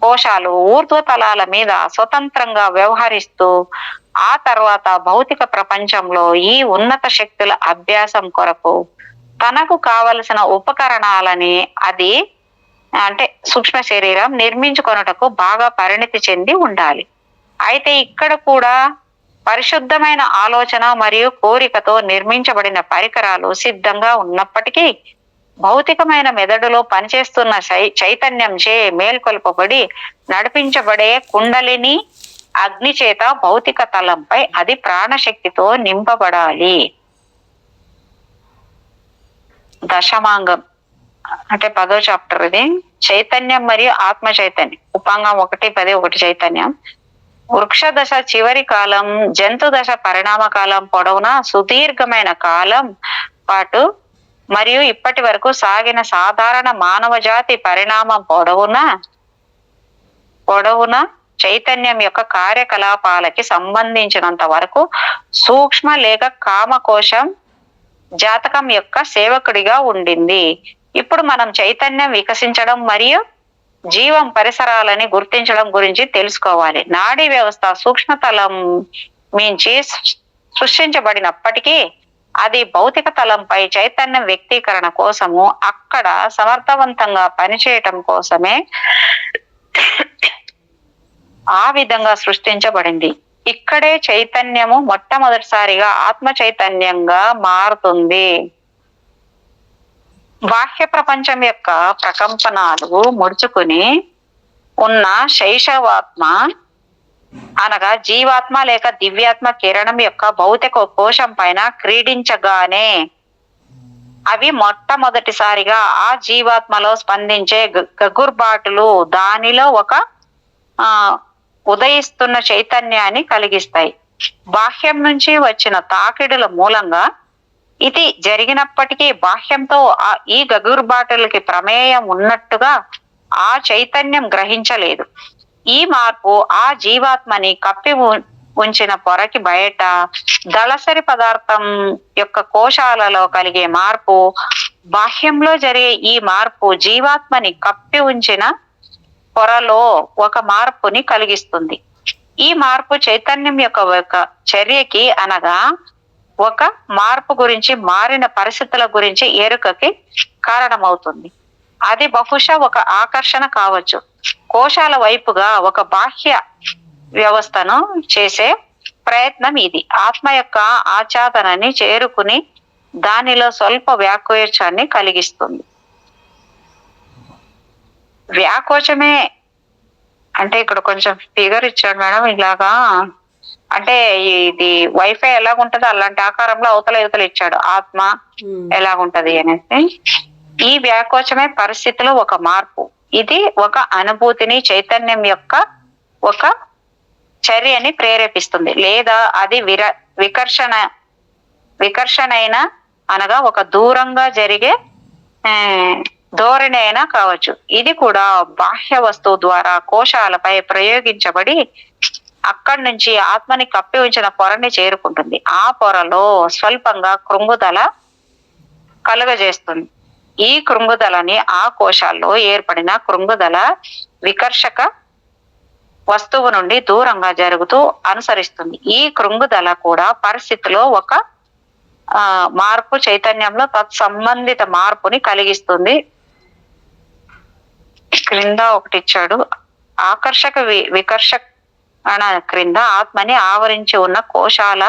Speaker 1: కోశాలు ఊర్ధ్వ తలాల మీద స్వతంత్రంగా వ్యవహరిస్తూ ఆ తర్వాత భౌతిక ప్రపంచంలో ఈ ఉన్నత శక్తుల అభ్యాసం కొరకు తనకు కావలసిన ఉపకరణాలని అది అంటే సూక్ష్మ శరీరం నిర్మించుకొనుటకు బాగా పరిణితి చెంది ఉండాలి. అయితే ఇక్కడ కూడా పరిశుద్ధమైన ఆలోచన మరియు కోరికతో నిర్మించబడిన పరికరాలు సిద్ధంగా ఉన్నప్పటికీ భౌతికమైన మెదడులో పనిచేస్తున్న చైతన్యం చే మేల్కొల్పబడి నడిపించబడే కుండలిని అగ్ని చేత భౌతిక తలంపై అది ప్రాణశక్తితో నింపబడాలి. దశమాంగం అంటే 10వ చాప్టర్ ఇది. చైతన్యం మరియు ఆత్మ చైతన్యం. ఉపాంగం 1:10 1 చైతన్యం. వృక్ష దశ చివరి కాలం, జంతు దశ పరిణామ కాలం పొడవునా సుదీర్ఘమైన కాలం పాటు మరియు ఇప్పటి వరకు సాగిన సాధారణ మానవ జాతి పరిణామం పొడవునా చైతన్యం యొక్క కార్యకలాపాలకి సంబంధించినంత వరకు సూక్ష్మ లేక కామకోశం జాతకం యొక్క సేవకుడిగా ఉండింది. ఇప్పుడు మనం చైతన్యం వికసించడం మరియు జీవం పరిసరాలని గుర్తించడం గురించి తెలుసుకోవాలి. నాడీ వ్యవస్థ సూక్ష్మతలం మించి సృష్టించబడినప్పటికీ అది భౌతిక తలంపై చైతన్యం వ్యక్తీకరణ కోసము అక్కడ సమర్థవంతంగా పనిచేయటం కోసమే ఆ విధంగా సృష్టించబడింది. ఇక్కడే చైతన్యము మొట్టమొదటిసారిగా ఆత్మ చైతన్యంగా మారుతుంది. బాహ్య ప్రపంచం యొక్క ప్రకంపనాలు ముడుచుకుని ఉన్న శైశవాత్మ అనగా జీవాత్మ లేక దివ్యాత్మ కిరణం యొక్క భౌతిక కోశం పైన క్రీడించగానే అవి మొట్టమొదటిసారిగా ఆ జీవాత్మలో స్పందించే గగుర్బాటులు దానిలో ఒక ఉదయిస్తున్న చైతన్యాన్ని కలిగిస్తాయి. బాహ్యం నుంచి వచ్చిన తాకిడుల మూలంగా ఇది జరిగినప్పటికీ బాహ్యంతో ఈ గగుర్బాటులకి ప్రమేయం ఉన్నట్టుగా ఆ చైతన్యం గ్రహించలేదు. ఈ మార్పు ఆ జీవాత్మని కప్పి ఉంచిన పొరకి బయట దళసరి పదార్థం యొక్క కోశాలలో కలిగే మార్పు, బాహ్యంలో జరిగే ఈ మార్పు జీవాత్మని కప్పి ఉంచిన పొరలో ఒక మార్పుని కలిగిస్తుంది. ఈ మార్పు చైతన్యం యొక్క ఒక చర్యకి అనగా ఒక మార్పు గురించి, మారిన పరిస్థితుల గురించి ఎరుకకి కారణమవుతుంది. అది బహుశా ఒక ఆకర్షణ కావచ్చు. కోశాల వైపుగా ఒక బాహ్య వ్యవస్థను చేసే ప్రయత్నం ఇది. ఆత్మ యొక్క ఆచ్ఛాదనని చేరుకుని దానిలో స్వల్ప వ్యాకోచాన్ని కలిగిస్తుంది. వ్యాకోచమే అంటే ఇక్కడ కొంచెం ఫిగర్ ఇచ్చాడు మేడం. ఇలాగా అంటే ఇది వైఫై ఎలాగుంటదో అలాంటి ఆకారంలో అవతల ఇచ్చాడు. ఆత్మ ఎలాగుంటది అనేసి. ఈ వ్యాకోచమే పరిస్థితిలో ఒక మార్పు. ఇది ఒక అనుభూతిని, చైతన్యం యొక్క ఒక చర్యని ప్రేరేపిస్తుంది. లేదా అది వికర్షణైన అనగా ఒక దూరంగా జరిగే ధోరణి అయినా కావచ్చు. ఇది కూడా బాహ్య వస్తువు ద్వారా కోశాలపై ప్రయోగించబడి అక్కడి నుంచి ఆత్మని కప్పి ఉంచిన పొరని చేరుకుంటుంది. ఆ పొరలో స్వల్పంగా కృంగుదల కలుగజేస్తుంది. ఈ కృంగుదలని ఆ కోశాల్లో ఏర్పడిన కృంగుదల వికర్షక వస్తువు నుండి దూరంగా జరుగుతూ అనుసరిస్తుంది. ఈ కృంగుదల కూడా పరిస్థితిలో ఒక మార్పు, చైతన్యంలో తత్సంబంధిత మార్పుని కలిగిస్తుంది. క్రింద ఒకటి ఇచ్చాడు. ఆకర్షక వికర్షణ క్రింద ఆత్మని ఆవరించి ఉన్న కోశాల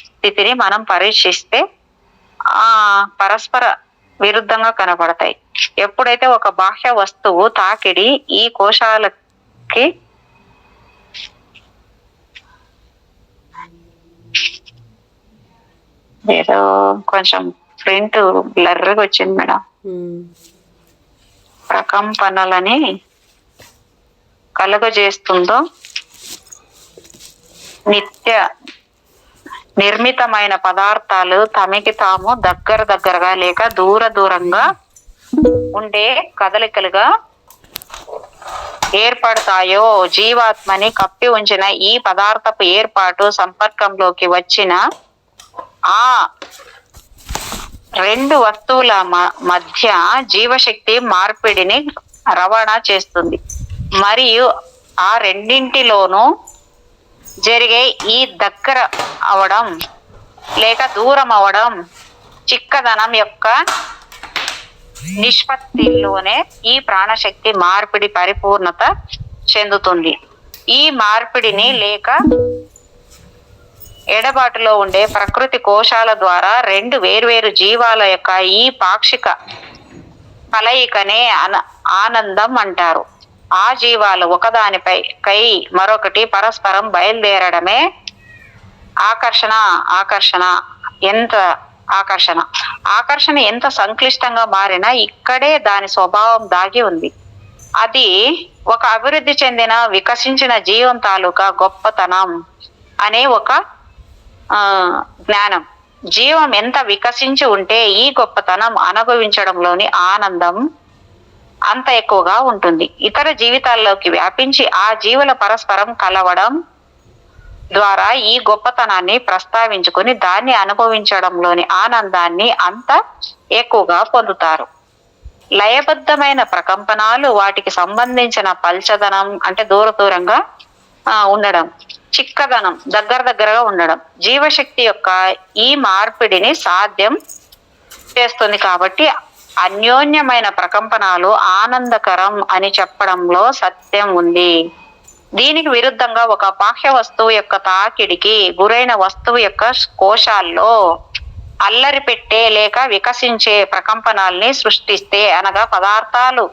Speaker 1: స్థితిని మనం పరీక్షిస్తే పరస్పర విరుద్ధంగా కనబడతాయి. ఎప్పుడైతే ఒక బాహ్య వస్తువు తాకిడి ఈ కోశాలకి ఏదో కొంచెం ప్రింట్ బ్లర్గా వచ్చింది మేడం. ప్రకంపనలని కలుగజేస్తుందో నిత్య నిర్మితమైన పదార్థాలు తమకి తాము దగ్గరగా లేక దూరంగా ఉండే కదలికలుగా ఏర్పడతాయో, జీవాత్మని కప్పి ఉంచిన ఈ పదార్థపు ఏర్పాటు సంపర్కంలోకి వచ్చిన ఆ రెండు వస్తువుల మధ్య జీవశక్తి మార్పిడిని రవాణా చేస్తుంది. మరియు ఆ రెండింటిలోనూ జరిగే ఈ దగ్గర అవడం లేక దూరం అవడం చిక్కదనం యొక్క నిష్పత్తిలోనే ఈ ప్రాణశక్తి మార్పిడి పరిపూర్ణత చెందుతుంది. ఈ మార్పిడిని లేక ఎడబాటులో ఉండే ప్రకృతి కోశాల ద్వారా రెండు వేర్వేరు జీవాల యొక్క ఈ పాక్షిక కలయికనే ఆనందం అంటారు. ఆ జీవాలు ఒకదానిపై మరొకటి పరస్పరం బయలుదేరడమే ఆకర్షణ. ఆకర్షణ ఎంత సంక్లిష్టంగా మారినా ఇక్కడే దాని స్వభావం దాగి ఉంది. అది ఒక అభివృద్ధి చెందిన వికసించిన జీవం తాలూకా గొప్పతనం అనే ఒక జ్ఞానం. జీవం ఎంత వికసించి ఉంటే ఈ గొప్పతనం అనుభవించడంలోని ఆనందం అంత ఎక్కువగా ఉంటుంది. ఇతర జీవితాల్లోకి వ్యాపించి ఆ జీవుల పరస్పరం కలవడం ద్వారా ఈ గొప్పతనాన్ని ప్రస్తావించుకొని దాన్ని అనుభవించడంలోని ఆనందాన్ని అంత ఎక్కువగా పొందుతారు. లయబద్ధమైన ప్రకంపనాలు, వాటికి సంబంధించిన పల్చదనం అంటే దూరంగా ఉండడం, చిక్కదనం దగ్గరగా ఉండడం జీవశక్తి యొక్క ఈ మార్పిడిని సాధ్యం చేస్తుంది. కాబట్టి అన్యోన్యమైన ప్రకంపనాలు ఆనందకరం అని చెప్పడంలో సత్యం ఉంది. దీనికి విరుద్ధంగా ఒక బాహ్య వస్తువు యొక్క తాకిడికి గురైన వస్తువు యొక్క కోశాల్లో అల్లరి పెట్టే లేక వికసించే ప్రకంపనాల్ని సృష్టిస్తే, అనగా పదార్థాలు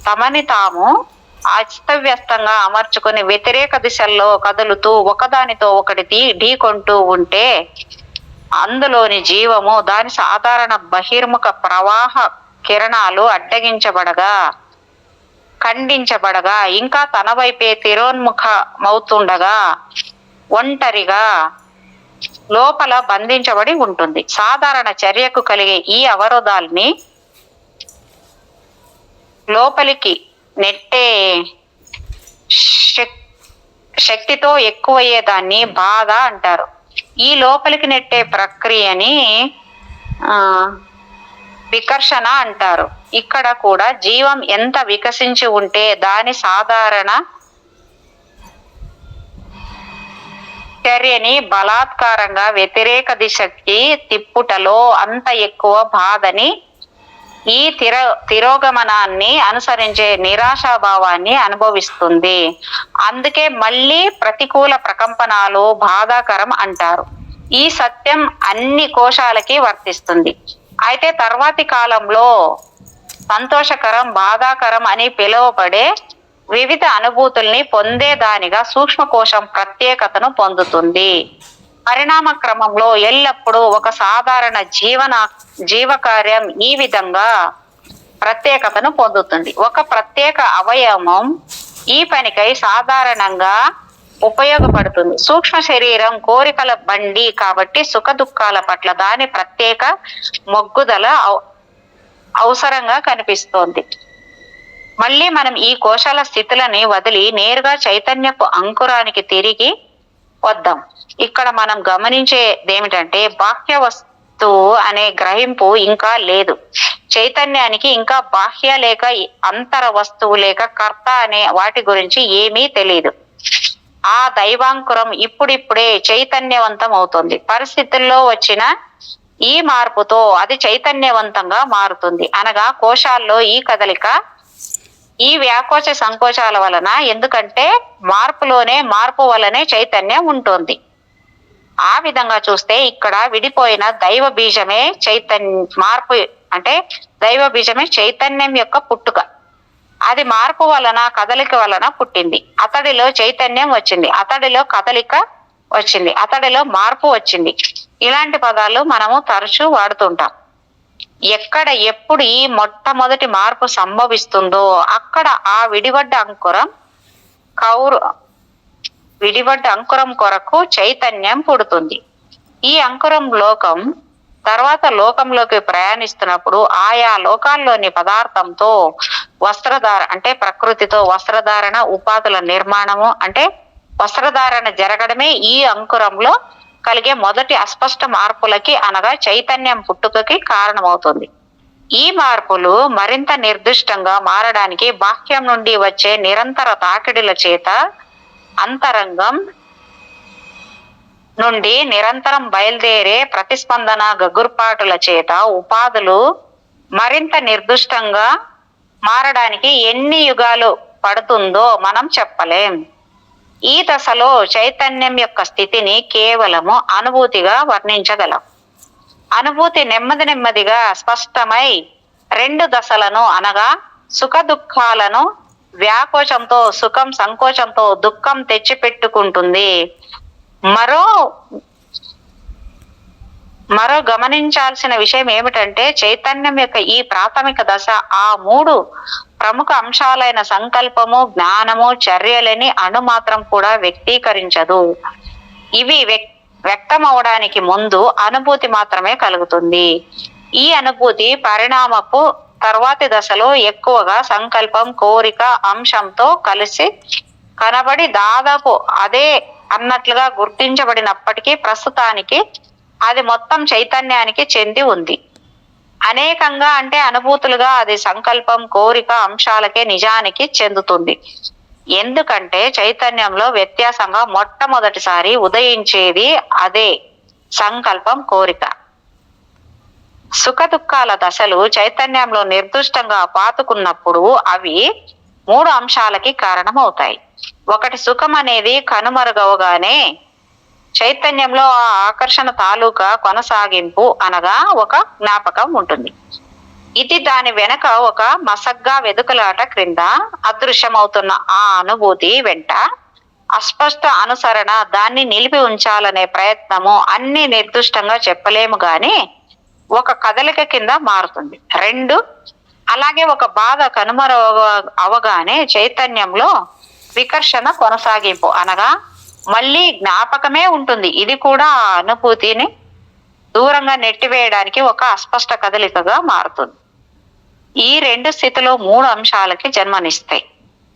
Speaker 1: తమని తాము అస్తవ్యస్తంగా అమర్చుకుని వ్యతిరేక దిశల్లో కదులుతూ ఒకదానితో ఒకటి ఢీకొంటూ ఉంటే అందులోని జీవము దాని సాధారణ బహిర్ముఖ ప్రవాహ కిరణాలు ఖండించబడగా ఇంకా తన వైపే తిరోన్ముఖమవుతుండగా ఒంటరిగా లోపల బంధించబడి ఉంటుంది. సాధారణ చర్యకు కలిగే ఈ అవరోధాల్ని లోపలికి నెట్టే శక్తితో ఎక్కువయ్యేదాన్ని బాధ అంటారు. ఈ లోపలికి నెట్టే ప్రక్రియని వికర్షణ అంటారు. ఇక్కడ కూడా జీవం ఎంత వికసించి ఉంటే దాని సాధారణ చర్యని బలాత్కారంగా వ్యతిరేక దిశకి తిప్పుటలో అంత ఎక్కువ బాధని, ఈ తిరోగమనాన్ని అనుసరించే నిరాశాభావాన్ని అనుభవిస్తుంది. అందుకే మళ్ళీ ప్రతికూల ప్రకంపనాలు బాధాకరం అంటారు. ఈ సత్యం అన్ని కోశాలకి వర్తిస్తుంది. అయితే తర్వాతి కాలంలో సంతోషకరం, బాధాకరం అని పిలువబడే వివిధ అనుభూతుల్ని పొందేదానిగా సూక్ష్మకోశం ప్రత్యేకతను పొందుతుంది. పరిణామ క్రమంలో ఎల్లప్పుడూ ఒక సాధారణ జీవకార్యం ఈ విధంగా ప్రత్యేకతను పొందుతుంది. ఒక ప్రత్యేక అవయవం ఈ పనికై సాధారణంగా ఉపయోగపడుతుంది. సూక్ష్మ శరీరం కోరికల బండి కాబట్టి సుఖ దుఃఖాల పట్ల దాని ప్రత్యేక మొగ్గుదల అవసరంగా కనిపిస్తోంది. మళ్ళీ మనం ఈ కోశాల స్థితులని వదిలి నేరుగా చైతన్యపు అంకురానికి తిరిగి వద్దాం. ఇక్కడ మనం గమనించేదేమిటంటే బాహ్య వస్తువు అనే గ్రహింపు ఇంకా లేదు. చైతన్యానికి ఇంకా బాహ్య లేక అంతర వస్తువు లేక కర్త అనే వాటి గురించి ఏమీ తెలియదు. ఆ దైవాంకురం ఇప్పుడిప్పుడే చైతన్యవంతం అవుతుంది. పరిస్థితుల్లో వచ్చిన ఈ మార్పుతో అది చైతన్యవంతంగా మారుతుంది. అనగా కోశాల్లో ఈ కదలిక, ఈ వ్యాకోచ సంకోచాల వలన, ఎందుకంటే మార్పు వలనే చైతన్యం ఉంటుంది. ఆ విధంగా చూస్తే ఇక్కడ విడిపోయిన దైవ బీజమే దైవ బీజమే చైతన్యం యొక్క పుట్టుక. అది మార్పు వలన, కదలిక వలన పుట్టింది. అతడిలో చైతన్యం వచ్చింది, అతడిలో కదలిక వచ్చింది, అతడిలో మార్పు వచ్చింది. ఇలాంటి పదాలు మనము తరచూ వాడుతుంటాం. ఎక్కడ ఎప్పుడు ఈ మొట్టమొదటి మార్పు సంభవిస్తుందో అక్కడ ఆ విడివడ్డ అంకురం కొరకు చైతన్యం పుడుతుంది. ఈ అంకురం తర్వాత లోకంలోకి ప్రయాణిస్తున్నప్పుడు ఆయా లోకాల్లోని పదార్థంతో ప్రకృతితో వస్త్రధారణ, ఉపాధుల నిర్మాణము వస్త్రధారణ జరగడమే ఈ అంకురంలో కలిగే మొదటి అస్పష్ట మార్పులకి, అనగా చైతన్యం పుట్టుకకి కారణమవుతుంది. ఈ మార్పులు మరింత నిర్దిష్టంగా మారడానికి బాహ్యం నుండి వచ్చే నిరంతర తాకిడిల చేత, అంతరంగం నుండి నిరంతరం బయలుదేరే ప్రతిస్పందన గగుర్పాటుల చేత ఉపాధులు మరింత నిర్దిష్టంగా మారడానికి ఎన్ని యుగాలు పడుతుందో మనం చెప్పలేం. ఈ దశలో చైతన్యం యొక్క స్థితిని కేవలము అనుభూతిగా వర్ణించగలం. అనుభూతి నెమ్మది నెమ్మదిగా స్పష్టమై రెండు దశలను అనగా సుఖ దుఃఖాలను వ్యాకోచంతో సుఖం సంకోచంతో దుఃఖం తెచ్చిపెట్టుకుంటుంది. మరో గమనించాల్సిన విషయం ఏమిటంటే చైతన్యం యొక్క ఈ ప్రాథమిక దశ ఆ మూడు ప్రముఖ అంశాలైన సంకల్పము, జ్ఞానము, చర్యలని అణుమాత్రం కూడా వ్యక్తీకరించదు. ఇవి వ్యక్తం అవడానికి ముందు అనుభూతి మాత్రమే కలుగుతుంది. ఈ అనుభూతి పరిణామపు తర్వాతి దశలో ఎక్కువగా సంకల్పం, కోరిక అంశంతో కలిసి కనబడి దాదాపు అదే అన్నట్లుగా గుర్తించబడినప్పటికీ ప్రస్తుతానికి అది మొత్తం చైతన్యానికి చెంది ఉంది. అనేకంగా అంటే అనుభూతులుగా అది సంకల్పం, కోరిక అంశాలకే నిజానికి చెందుతుంది. ఎందుకంటే చైతన్యంలో వ్యత్యాసంగా మొట్టమొదటిసారి ఉదయించేది అదే సంకల్పం, కోరిక. సుఖ దుఃఖాల దశలు చైతన్యంలో నిర్దిష్టంగా పాతుకున్నప్పుడు అవి మూడు అంశాలకి కారణమవుతాయి. ఒకటి, సుఖం అనేది కనుమరుగవగానే చైతన్యంలో ఆ ఆకర్షణ తాలూకా కొనసాగింపు అనగా ఒక జ్ఞాపకం ఉంటుంది. ఇది దాని వెనక ఒక మసగ్గా వెదుకలాట క్రింద అదృశ్యమవుతున్న ఆ అనుభూతి వెంట అస్పష్ట అనుసరణ, దాన్ని నిలిపి ఉంచాలనే ప్రయత్నము అన్ని నిర్దిష్టంగా చెప్పలేము గాని ఒక కదలిక కింద మారుతుంది. రెండు, అలాగే ఒక బాధ అవగానే చైతన్యంలో వికర్షణ కొనసాగింపు అనగా మళ్ళీ జ్ఞాపకమే ఉంటుంది. ఇది కూడా ఆ అనుభూతిని దూరంగా నెట్టివేయడానికి ఒక అస్పష్ట కదలికగా మారుతుంది. ఈ రెండు స్థితిలో మూడు అంశాలకి జన్మనిస్తాయి.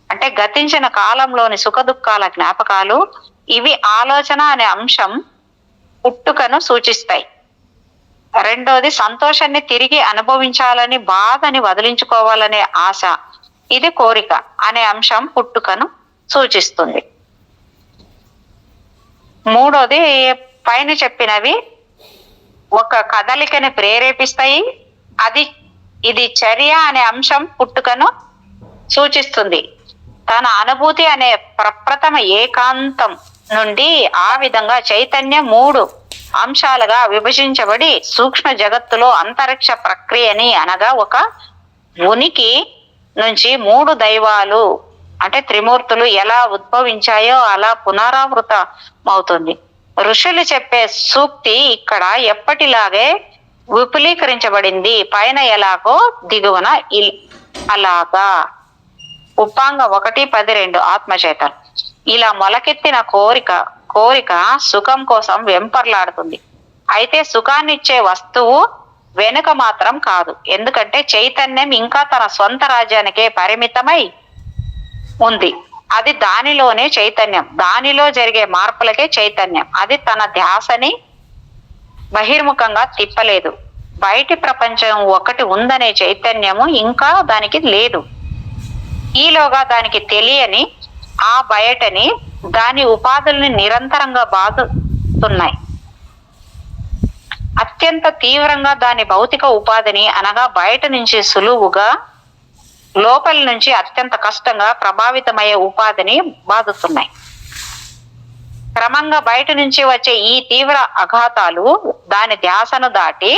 Speaker 1: అంటే గతించిన కాలంలోని సుఖ దుఃఖాల జ్ఞాపకాలు, ఇవి ఆలోచన అనే అంశం పుట్టుకను సూచిస్తాయి. రెండోది, సంతోషాన్ని తిరిగి అనుభవించాలని, బాధని వదిలించుకోవాలనే ఆశ, ఇది కోరిక అనే అంశం పుట్టుకను సూచిస్తుంది. మూడోది, పైన చెప్పినవి ఒక కదలికని ప్రేరేపిస్తాయి. ఇది చర్య అనే అంశం పుట్టుకను సూచిస్తుంది. తన అనుభూతి అనే ప్రప్రథమ ఏకాంతం నుండి ఆ విధంగా చైతన్యం మూడు అంశాలుగా విభజించబడి సూక్ష్మ జగత్తులో అంతరిక్ష ప్రక్రియని అనగా ఒక ఉనికి నుంచి మూడు దైవాలు అంటే త్రిమూర్తులు ఎలా ఉద్భవించాయో అలా పునరావృతమవుతుంది. ఋషులు చెప్పే సూక్తి ఇక్కడ ఎప్పటిలాగే విపులీకరించబడింది. పైన ఎలాగో దిగువన అలాగా. ఉపాంగ 1:12 ఆత్మచేతన్. ఇలా మొలకెత్తిన కోరిక సుఖం కోసం వెంపర్లాడుతుంది. అయితే సుఖాన్నిచ్చే వస్తువు వెనుక మాత్రం కాదు. ఎందుకంటే చైతన్యం ఇంకా తన స్వంత రాజ్యానికే పరిమితమై ఉంది. అది దానిలోనే చైతన్యం, దానిలో జరిగే మార్పులకే చైతన్యం. అది తన ధ్యాసని బహిర్ముఖంగా తిప్పలేదు. బయటి ప్రపంచం ఒకటి ఉందనే చైతన్యము ఇంకా దానికి లేదు. ఈలోగా దానికి తెలియని ఆ బయటని దాని ఉపాధుల్ని నిరంతరంగా బాధుతున్నాయి. అత్యంత తీవ్రంగా దాని భౌతిక ఉపాధిని అనగా బయట నుంచి సులువుగా, లోపలి నుంచి అత్యంత కష్టంగా ప్రభావితమయ్యే ఉపాధిని బాధుతున్నాయి. క్రమంగా బయట నుంచి వచ్చే ఈ తీవ్ర ఆఘాతాలు దాని ధ్యాసను దాటి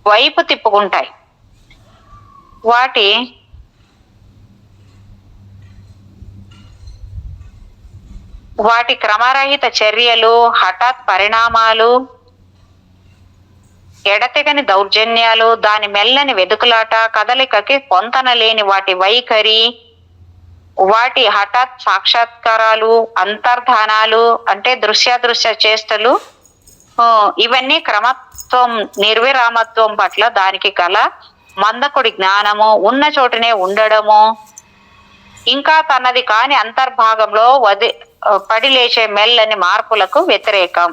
Speaker 1: వైపు తిప్పుకుంటాయి. వాటి క్రమరహిత చర్యలు, హఠాత్ పరిణామాలు, ఎడతెగని దౌర్జన్యాలు, దాని మెల్లని వెదుకులాట, కదలికకి పొంతన లేని వాటి వైఖరి, వాటి హఠాత్ సాక్షాత్కారాలు, అంతర్ధానాలు అంటే దృశ్యాదృశ్య చేష్టలు, ఇవన్నీ క్రమత్వం, నిర్విరామత్వం పట్ల దానికి గల మందకుడి జ్ఞానము, ఉన్న చోటునే ఉండడము, ఇంకా తనది కాని అంతర్భాగంలో పడి లేచే మెల్లని మార్పులకు వ్యతిరేకం.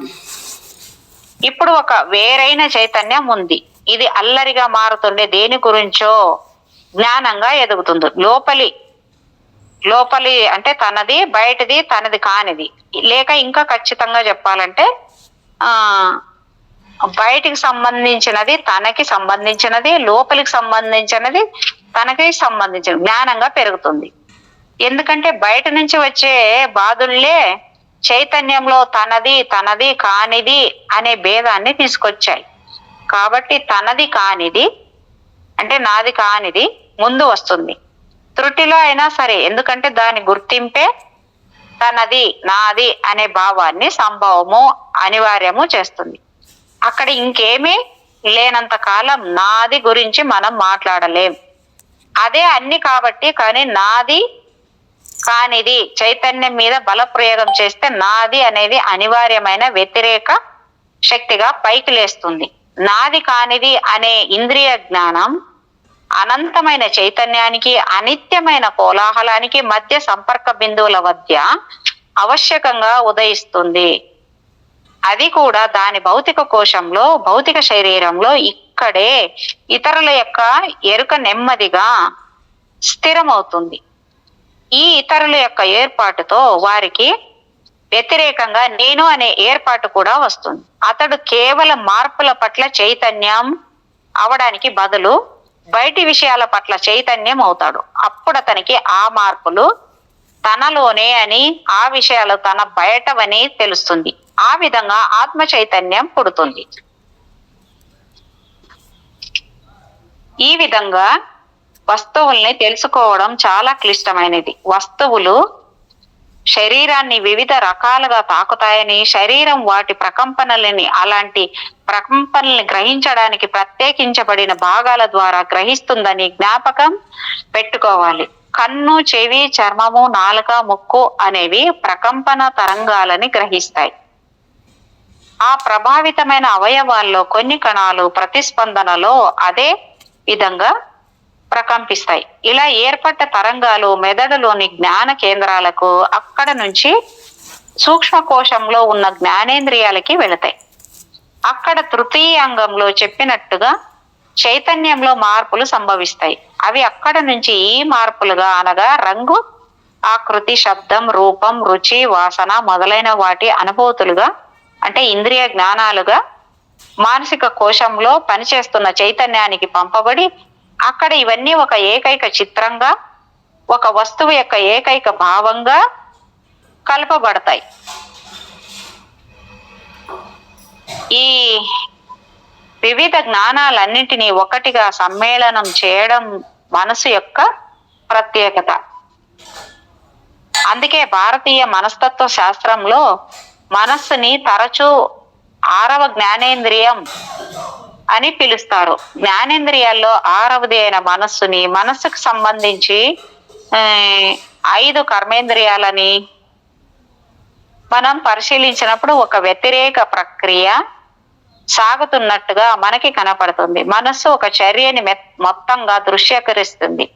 Speaker 1: ఇప్పుడు ఒక వేరైన చైతన్యం ఉంది. ఇది అల్లరిగా మారుతుండే దేని గురించో జ్ఞానంగా ఎదుగుతుంది. లోపలి అంటే తనది, బయటది తనది కానిది. లేక ఇంకా ఖచ్చితంగా చెప్పాలంటే బయటికి సంబంధించినది తనకి సంబంధించినది, లోపలికి సంబంధించినది తనకి సంబంధించిన జ్ఞానంగా పెరుగుతుంది. ఎందుకంటే బయట నుంచి వచ్చే బాధుల్లే చైతన్యంలో తనది తనది కానిది అనే భేదాన్ని తీసుకొచ్చాయి. కాబట్టి తనది కానిది అంటే నాది కానిది ముందు వస్తుంది, త్రుటిలో అయినా సరే. ఎందుకంటే దాని గుర్తింపే తనది నాది అనే భావాన్ని సంభవము అనివార్యము చేస్తుంది. అక్కడ ఇంకేమీ లేనంత కాలం నాది గురించి మనం మాట్లాడలేం. అదే అన్ని కాబట్టి, కానీ నాది కానిది చైతన్యం మీద బల ప్రయోగం చేస్తే నాది అనేది అనివార్యమైన వ్యతిరేక శక్తిగా పైకి లేస్తుంది. నాది కానిది అనే ఇంద్రియ జ్ఞానం అనంతమైన చైతన్యానికి, అనిత్యమైన కోలాహలానికి మధ్య సంపర్క బిందువుల మధ్య ఆవశ్యకంగా ఉదయిస్తుంది. అది కూడా దాని భౌతిక కోశంలో, భౌతిక శరీరంలో ఇక్కడే ఇతరుల యొక్క ఎరుక నెమ్మదిగా స్థిరమవుతుంది. ఈ ఇతరుల యొక్క ఏర్పాటుతో వారికి వ్యతిరేకంగా నేను అనే ఏర్పాటు కూడా వస్తుంది. అతడు కేవలం మార్పుల పట్ల చైతన్యం అవడానికి బదులు బయటి విషయాల పట్ల చైతన్యం అవుతాడు. అప్పుడు అతనికి ఆ మార్పులు తనలోనే అని, ఆ విషయాలు తన బయటవని తెలుస్తుంది. ఆ విధంగా ఆత్మ చైతన్యం పుడుతుంది. ఈ విధంగా వస్తువుల్ని తెలుసుకోవడం చాలా క్లిష్టమైనది. వస్తువులు శరీరాన్ని వివిధ రకాలుగా తాకుతాయని, శరీరం వాటి ప్రకంపనలని, అలాంటి ప్రకంపనల్ని గ్రహించడానికి ప్రత్యేకించబడిన భాగాల ద్వారా గ్రహిస్తుందని జ్ఞాపకం పెట్టుకోవాలి. కన్ను, చెవి, చర్మము, నాలుక, ముక్కు అనేవి ప్రకంపన తరంగాలని గ్రహిస్తాయి. ఆ ప్రభావితమైన అవయవాల్లో కొన్ని కణాలు ప్రతిస్పందనలో అదే విధంగా ప్రకంపిస్తాయి. ఇలా ఏర్పడ్డ తరంగాలు మెదడులోని జ్ఞాన కేంద్రాలకు, అక్కడ నుంచి సూక్ష్మ కోశంలో ఉన్న జ్ఞానేంద్రియాలకి వెళతాయి. అక్కడ తృతీయ అంగంలో చెప్పినట్టుగా చైతన్యంలో మార్పులు సంభవిస్తాయి. అవి అక్కడ నుంచి ఈ మార్పులుగా, అనగా రంగు, ఆకృతి, శబ్దం, రూపం, రుచి, వాసన మొదలైన వాటి అనుభూతులుగా, అంటే ఇంద్రియ జ్ఞానాలుగా మానసిక కోశంలో పనిచేస్తున్న చైతన్యానికి పంపబడి, అక్కడ ఇవన్నీ ఒక ఏకైక చిత్రంగా, ఒక వస్తువు యొక్క ఏకైక భావంగా కలపబడతాయి. ఈ వివిధ జ్ఞానాలన్నింటినీ ఒకటిగా సమ్మేళనం చేయడం మనసు యొక్క ప్రత్యేకత. అందుకే భారతీయ మనస్తత్వ శాస్త్రంలో మనస్సుని తరచూ 6వ జ్ఞానేంద్రియం అని పిలుస్తారు. జ్ఞానేంద్రియాల్లో 6వది అయిన మనస్సుని, మనస్సుకు సంబంధించి 5 కర్మేంద్రియాలని మనం పరిశీలించినప్పుడు ఒక వ్యతిరేక ప్రక్రియ సాగుతున్నట్టుగా మనకి కనపడుతుంది. మనస్సు ఒక చర్యని మొత్తంగా దృశ్యకరిస్తుంది.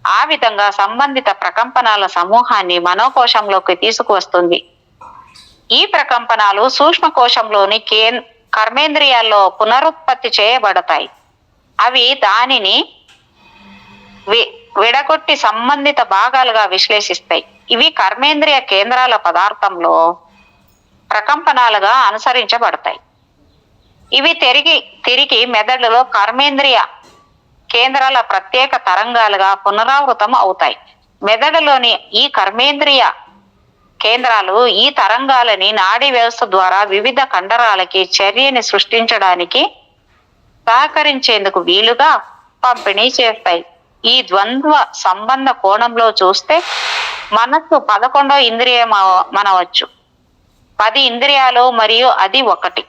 Speaker 1: ఆ విధంగా సంబంధిత ప్రకంపనాల సమూహాన్ని మనోకోశంలోకి తీసుకువస్తుంది. ఈ ప్రకంపనాలు సూక్ష్మ కోశంలోని కర్మేంద్రియాల్లో పునరుత్పత్తి చేయబడతాయి. అవి దానిని విడగొట్టి సంబంధిత భాగాలుగా విశ్లేషిస్తాయి. ఇవి కర్మేంద్రియ కేంద్రాల పదార్థంలో ప్రకంపనాలుగా అనుసరించబడతాయి. ఇవి తిరిగి మెదడులో కర్మేంద్రియ కేంద్రాల ప్రత్యేక తరంగాలుగా పునరావృతం అవుతాయి. మెదడులోని ఈ కర్మేంద్రియ కేంద్రాలు ఈ తరంగాలని నాడీ వ్యవస్థ ద్వారా వివిధ కండరాలకి చర్యని సృష్టించడానికి సహకరించేందుకు వీలుగా పంపిణీ చేస్తాయి. ఈ ద్వంద్వ సంబంధ కోణంలో చూస్తే మనస్సు 11వ ఇంద్రియం అనవచ్చు. 10 ఇంద్రియాలు మరియు అది ఒకటి.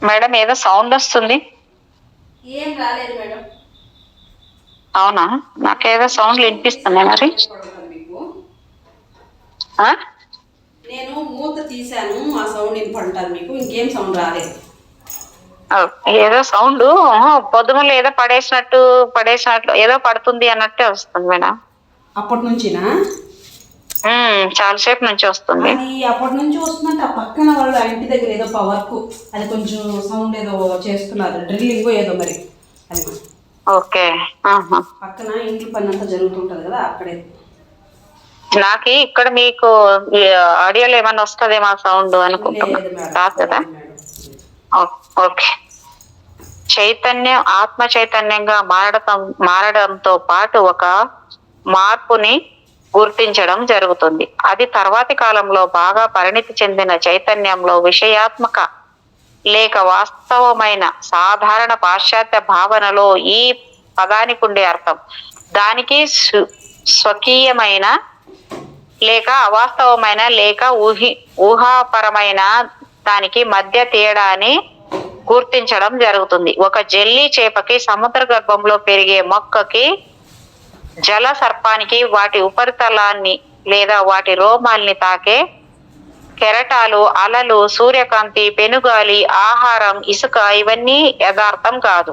Speaker 1: మేడం ఏదో సౌండ్ వస్తుంది.
Speaker 2: ఏం రాలేదు మేడం.
Speaker 1: అవునా, నాకేదో సౌండ్లు వినిపిస్తున్నాయి. మరి
Speaker 2: నేను మూత తీసాను, ఆ సౌండ్ వినపంటారు మీకు. ఇంకేం సౌండ్ రాలేదు.
Speaker 1: ఏదో సౌండ్ పొద్దుమలు ఏదో పడేసినట్టు ఏదో పడుతుంది అన్నట్టే వస్తుంది మేడం.
Speaker 2: అప్పటి నుంచినా?
Speaker 1: చాలాసేపు నుంచి వస్తుంది.
Speaker 2: అప్పటి నుంచి వస్తుందంటే ఆ పక్కన వాళ్ళు ఆ ఇంటి దగ్గర ఏదో వర్క్, అది కొంచెం సౌండ్ ఏదో చేస్తున్నారు, డ్రిల్లింగ్ ఏదో మరి అది.
Speaker 1: ఓకే.
Speaker 2: పక్కన ఇంటి పని అంతా జరుగుతుంటది కదా, అక్కడే.
Speaker 1: నాకు ఇక్కడ మీకు ఆడియోలో ఏమన్నా వస్తుందేమో సౌండ్ అనుకుంటున్నా, రాదు కదా? ఓకే. చైతన్యం ఆత్మ చైతన్యంగా మారడంతో పాటు ఒక మార్పుని గుర్తించడం జరుగుతుంది. అది తర్వాతి కాలంలో బాగా పరిణితి చెందిన చైతన్యంలో విషయాత్మక లేక వాస్తవమైన సాధారణ పాశ్చాత్య భావనలో ఈ పదానికి ఉండే అర్థం దానికి స్వకీయమైన లేక అవాస్తవమైన లేక ఊహాపరమైన దానికి మధ్య తేడాని గుర్తించడం జరుగుతుంది. ఒక జెల్లీ చేపకి, సముద్ర గర్భంలో పెరిగే మొక్కకి, జల సర్పానికి వాటి ఉపరితలాన్ని లేదా వాటి రోమాల్ని తాకే కెరటాలు, అలలు, సూర్యకాంతి, పెనుగాలి, ఆహారం, ఇసుక ఇవన్నీ యథార్థం కాదు.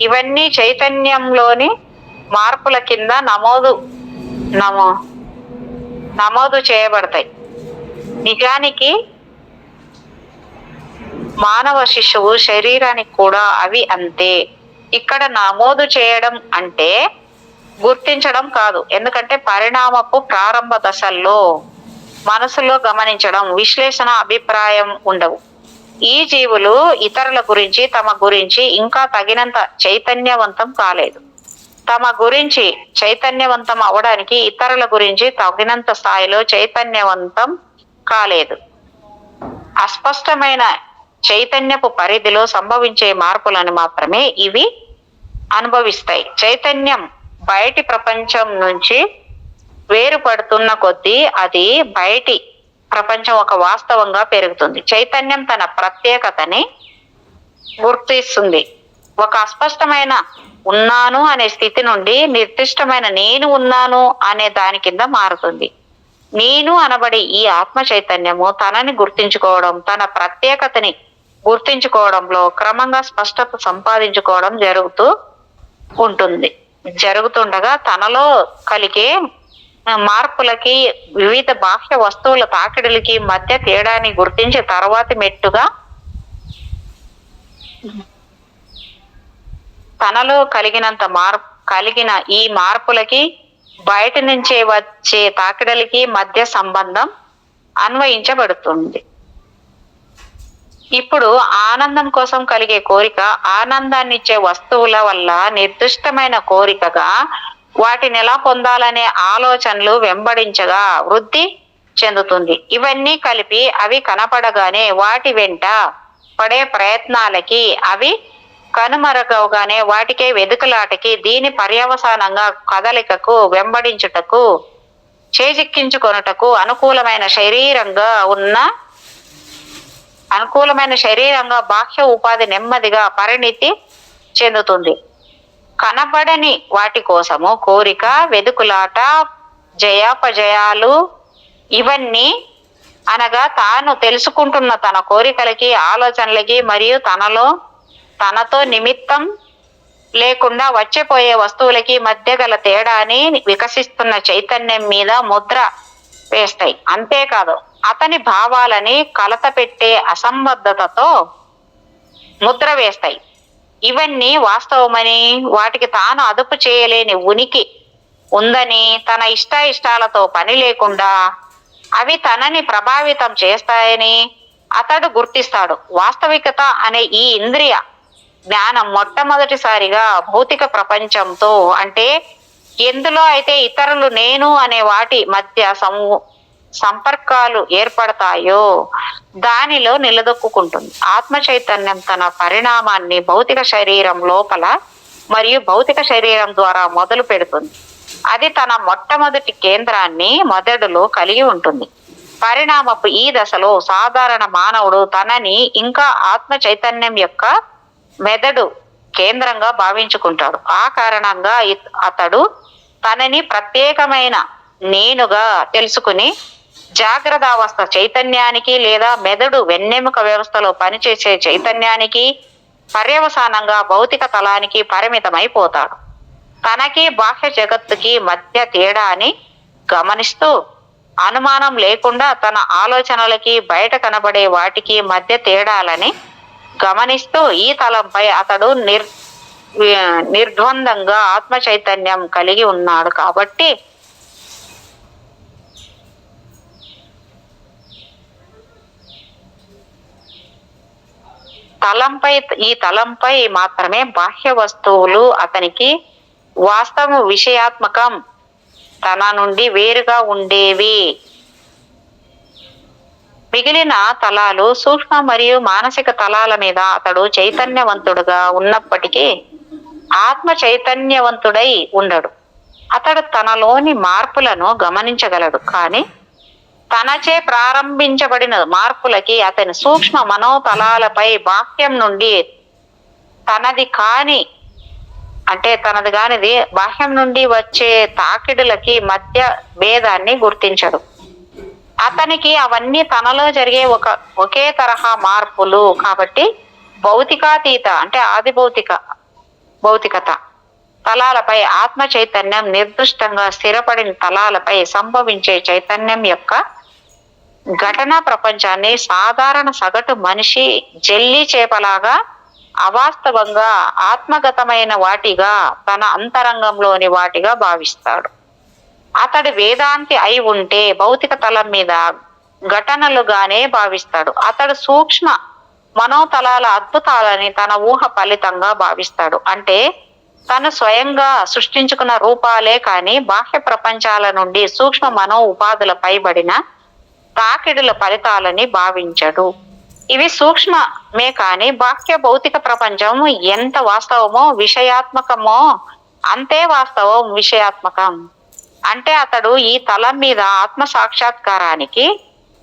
Speaker 1: ఇవన్నీ చైతన్యంలోని మార్పుల కింద నమోదు చేయబడతాయి. నిజానికి మానవ శిశువు శరీరానికి కూడా అవి అంతే. ఇక్కడ నమోదు చేయడం అంటే గుర్తించడం కాదు. ఎందుకంటే పరిణామపు ప్రారంభ దశల్లో మనసులో గమనించడం, విశ్లేషణ, అభిప్రాయం ఉండవు. ఈ జీవులు ఇతరుల గురించి, తమ గురించి ఇంకా తగినంత చైతన్యవంతం కాలేదు. తమ గురించి చైతన్యవంతం అవడానికి ఇతరుల గురించి తగినంత స్థాయిలో చైతన్యవంతం కాలేదు. అస్పష్టమైన చైతన్యపు పరిధిలో సంభవించే మార్పులను మాత్రమే ఇవి అనుభవిస్తాయి. చైతన్యం బయటి ప్రపంచం నుంచి వేరుపడుతున్న కొద్దీ అది బయటి ప్రపంచం ఒక వాస్తవంగా పెరుగుతుంది. చైతన్యం తన ప్రత్యేకతని గుర్తిస్తుంది. ఒక అస్పష్టమైన ఉన్నాను అనే స్థితి నుండి నిర్దిష్టమైన నేను ఉన్నాను అనే దాని కింద మారుతుంది. నేను అనబడి ఈ ఆత్మ చైతన్యము తనని గుర్తించుకోవడం, తన ప్రత్యేకతని గుర్తించుకోవడంలో క్రమంగా స్పష్టత సంపాదించుకోవడం జరుగుతుండగా తనలో కలిగే మార్పులకి, వివిధ బాహ్య వస్తువుల తాకిడులకి మధ్య తేడాని గుర్తించి తర్వాతి మెట్టుగా తనలో కలిగిన ఈ మార్పులకి, బయట నుంచే వచ్చే తాకిడలకి మధ్య సంబంధం అన్వయించబడుతుంది. ఇప్పుడు ఆనందం కోసం కలిగే కోరిక ఆనందాన్ని ఇచ్చే వస్తువుల వల్ల నిర్దిష్టమైన కోరికగా వాటిని ఎలా పొందాలనే ఆలోచనలు వెంబడించగా వృద్ధి చెందుతుంది. ఇవన్నీ కలిపి అవి కనపడగానే వాటి వెంట పడే ప్రయత్నాలకి, అవి కనుమరుగవగానే వాటికే వెదుకులాటకి, దీని పర్యవసానంగా కదలికకు, వెంబడించుటకు, చేజిక్కించుకొనుటకు అనుకూలమైన శరీరంగా బాహ్య ఉపాధి నెమ్మదిగా పరిణితి చెందుతుంది. కనపడని వాటి కోసము కోరిక, వెదుకులాట, జయాపజయాలు ఇవన్నీ అనగా తాను తెలుసుకుంటున్న తన కోరికలకి, ఆలోచనలకి మరియు తనతో నిమిత్తం లేకుండా వచ్చిపోయే వస్తువులకి మధ్య గల తేడాని వికసిస్తున్న చైతన్యం మీద ముద్ర వేస్తాయి. అంతేకాదు అతని భావాలని కలత పెట్టే అసంబద్ధతతో ముద్ర వేస్తాయి. ఇవన్నీ వాస్తవమని, వాటికి తాను అదుపు చేయలేని ఉనికి ఉందని, తన ఇష్టాలతో పని లేకుండా అవి తనని ప్రభావితం చేస్తాయని అతడు గుర్తిస్తాడు. వాస్తవికత అనే ఈ ఇంద్రియ జ్ఞానం మొట్టమొదటిసారిగా భౌతిక ప్రపంచంతో, అంటే ఎందులో అయితే ఇతరులు, నేను అనే వాటి మధ్య సంపర్కాలు ఏర్పడతాయో దానిలో నిలదొక్కుంటుంది. ఆత్మ చైతన్యం తన పరిణామాన్ని భౌతిక శరీరం లోపల మరియు భౌతిక శరీరం ద్వారా మొదలు పెడుతుంది. అది తన మొట్టమొదటి కేంద్రాన్ని మెదడులో కలిగి ఉంటుంది. పరిణామపు ఈ దశలో సాధారణ మానవుడు తనని ఇంకా ఆత్మ చైతన్యం యొక్క మెదడు కేంద్రంగా భావించుకుంటాడు. ఆ కారణంగా అతడు తనని ప్రత్యేకమైన నేనుగా తెలుసుకుని జాగ్రత్తావస్థ చైతన్యానికి లేదా మెదడు వెన్నెముక వ్యవస్థలో పనిచేసే చైతన్యానికి పర్యవసానంగా భౌతిక తలానికి పరిమితమైపోతాడు. తనకి బాహ్య జగత్తుకి మధ్య తేడాని గమనిస్తూ అనుమానం లేకుండా తన ఆలోచనలకి బయట కనబడే వాటికి మధ్య తేడాలని గమనిస్తూ ఈ తలంపై అతడు నిర్ద్వందంగా ఆత్మ చైతన్యం కలిగి ఉన్నాడు. కాబట్టి ఈ తలంపై మాత్రమే బాహ్య వస్తువులు అతనికి వాస్తవ విషయాత్మకం తన నుండి వేరుగా ఉండేవి. మిగిలిన తలాలు సూక్ష్మ మరియు మానసిక తలాల మీద అతడు చైతన్యవంతుడుగా ఉన్నప్పటికీ ఆత్మ చైతన్యవంతుడై ఉండడు. అతడు తనలోని మార్పులను గమనించగలడు, కానీ తనచే ప్రారంభించబడిన మార్పులకి అతని సూక్ష్మ మనోతలాలపై బాహ్యం నుండి తనది కానిది బాహ్యం నుండి వచ్చే తాకిడులకి మధ్య భేదాన్ని గుర్తించడు. అతనికి అవన్నీ తనలో జరిగే ఒకే తరహా మార్పులు కాబట్టి భౌతికాతీత అంటే ఆది భౌతికత తలాలపై ఆత్మ చైతన్యం నిర్దిష్టంగా స్థిరపడిన తలాలపై సంభవించే చైతన్యం యొక్క ఘటన ప్రపంచాన్ని సాధారణ సగటు మనిషి జెల్లీ చేపలాగా అవాస్తవంగా ఆత్మగతమైన వాటిగా తన అంతరంగంలోని వాటిగా భావిస్తాడు. అతడు వేదాంతి అయి ఉంటే భౌతిక తలం మీద ఘటనలుగానే భావిస్తాడు. అతడు సూక్ష్మ మనోతలాల అద్భుతాలని తన ఊహ ఫలితంగా భావిస్తాడు. అంటే తను స్వయంగా సృష్టించుకున్న రూపాలే కాని బాహ్య ప్రపంచాల నుండి సూక్ష్మ మనో ఉపాధులపై పడిన తాకిడుల ఫలితాలని భావించడు. ఇవి సూక్ష్మమే కాని బాహ్య భౌతిక ప్రపంచం ఎంత వాస్తవమో విషయాత్మకమో అంతే వాస్తవం విషయాత్మకం. అంటే అతడు ఈ తలం మీద ఆత్మ సాక్షాత్కారానికి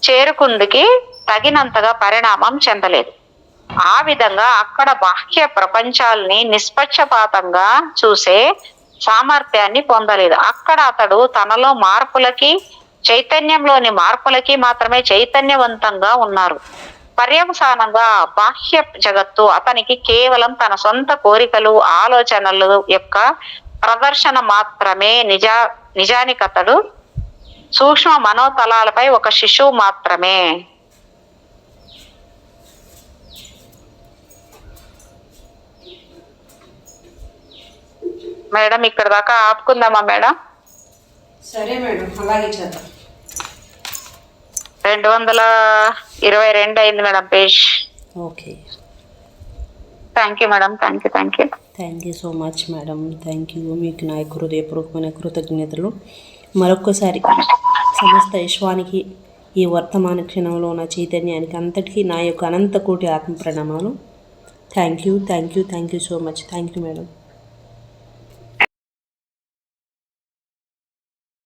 Speaker 1: చేరుకుందుకి తగినంతగా పరిణామం చెందలేదు. ఆ విధంగా అక్కడ బాహ్య ప్రపంచాల్ని నిష్పక్షపాతంగా చూసే సామర్థ్యాన్ని పొందలేదు. అక్కడ అతడు తనలో మార్పులకి చైతన్యంలోని మార్పులకి మాత్రమే చైతన్యవంతంగా ఉన్నారు. పర్యవసానంగా బాహ్య జగత్తు అతనికి కేవలం తన సొంత కోరికలు ఆలోచనలు యొక్క ప్రదర్శన మాత్రమే. నిజానికి అతడు సూక్ష్మ మనోతలాలపై ఒక శిశువు మాత్రమే. మేడం ఇక్కడ దాకా ఆపుకుందామా మేడం?
Speaker 2: సరే మేడం, అలాగే చేద్దాం.
Speaker 1: 222 అయింది madam page.
Speaker 2: Okay,
Speaker 1: thank you madam. Thank you
Speaker 2: so much madam. Thank you. మీకు నా హృదయపూర్వకమైన కృతజ్ఞతలు. మరొక్కసారి సమస్త విశ్వానికి ఈ వర్తమాన క్షణంలో ఉన్న చైతన్యానికి అంతటికీ నా యొక్క అనంత కోటి ఆత్మ ప్రణామాలు. Thank you so much. Thank you madam.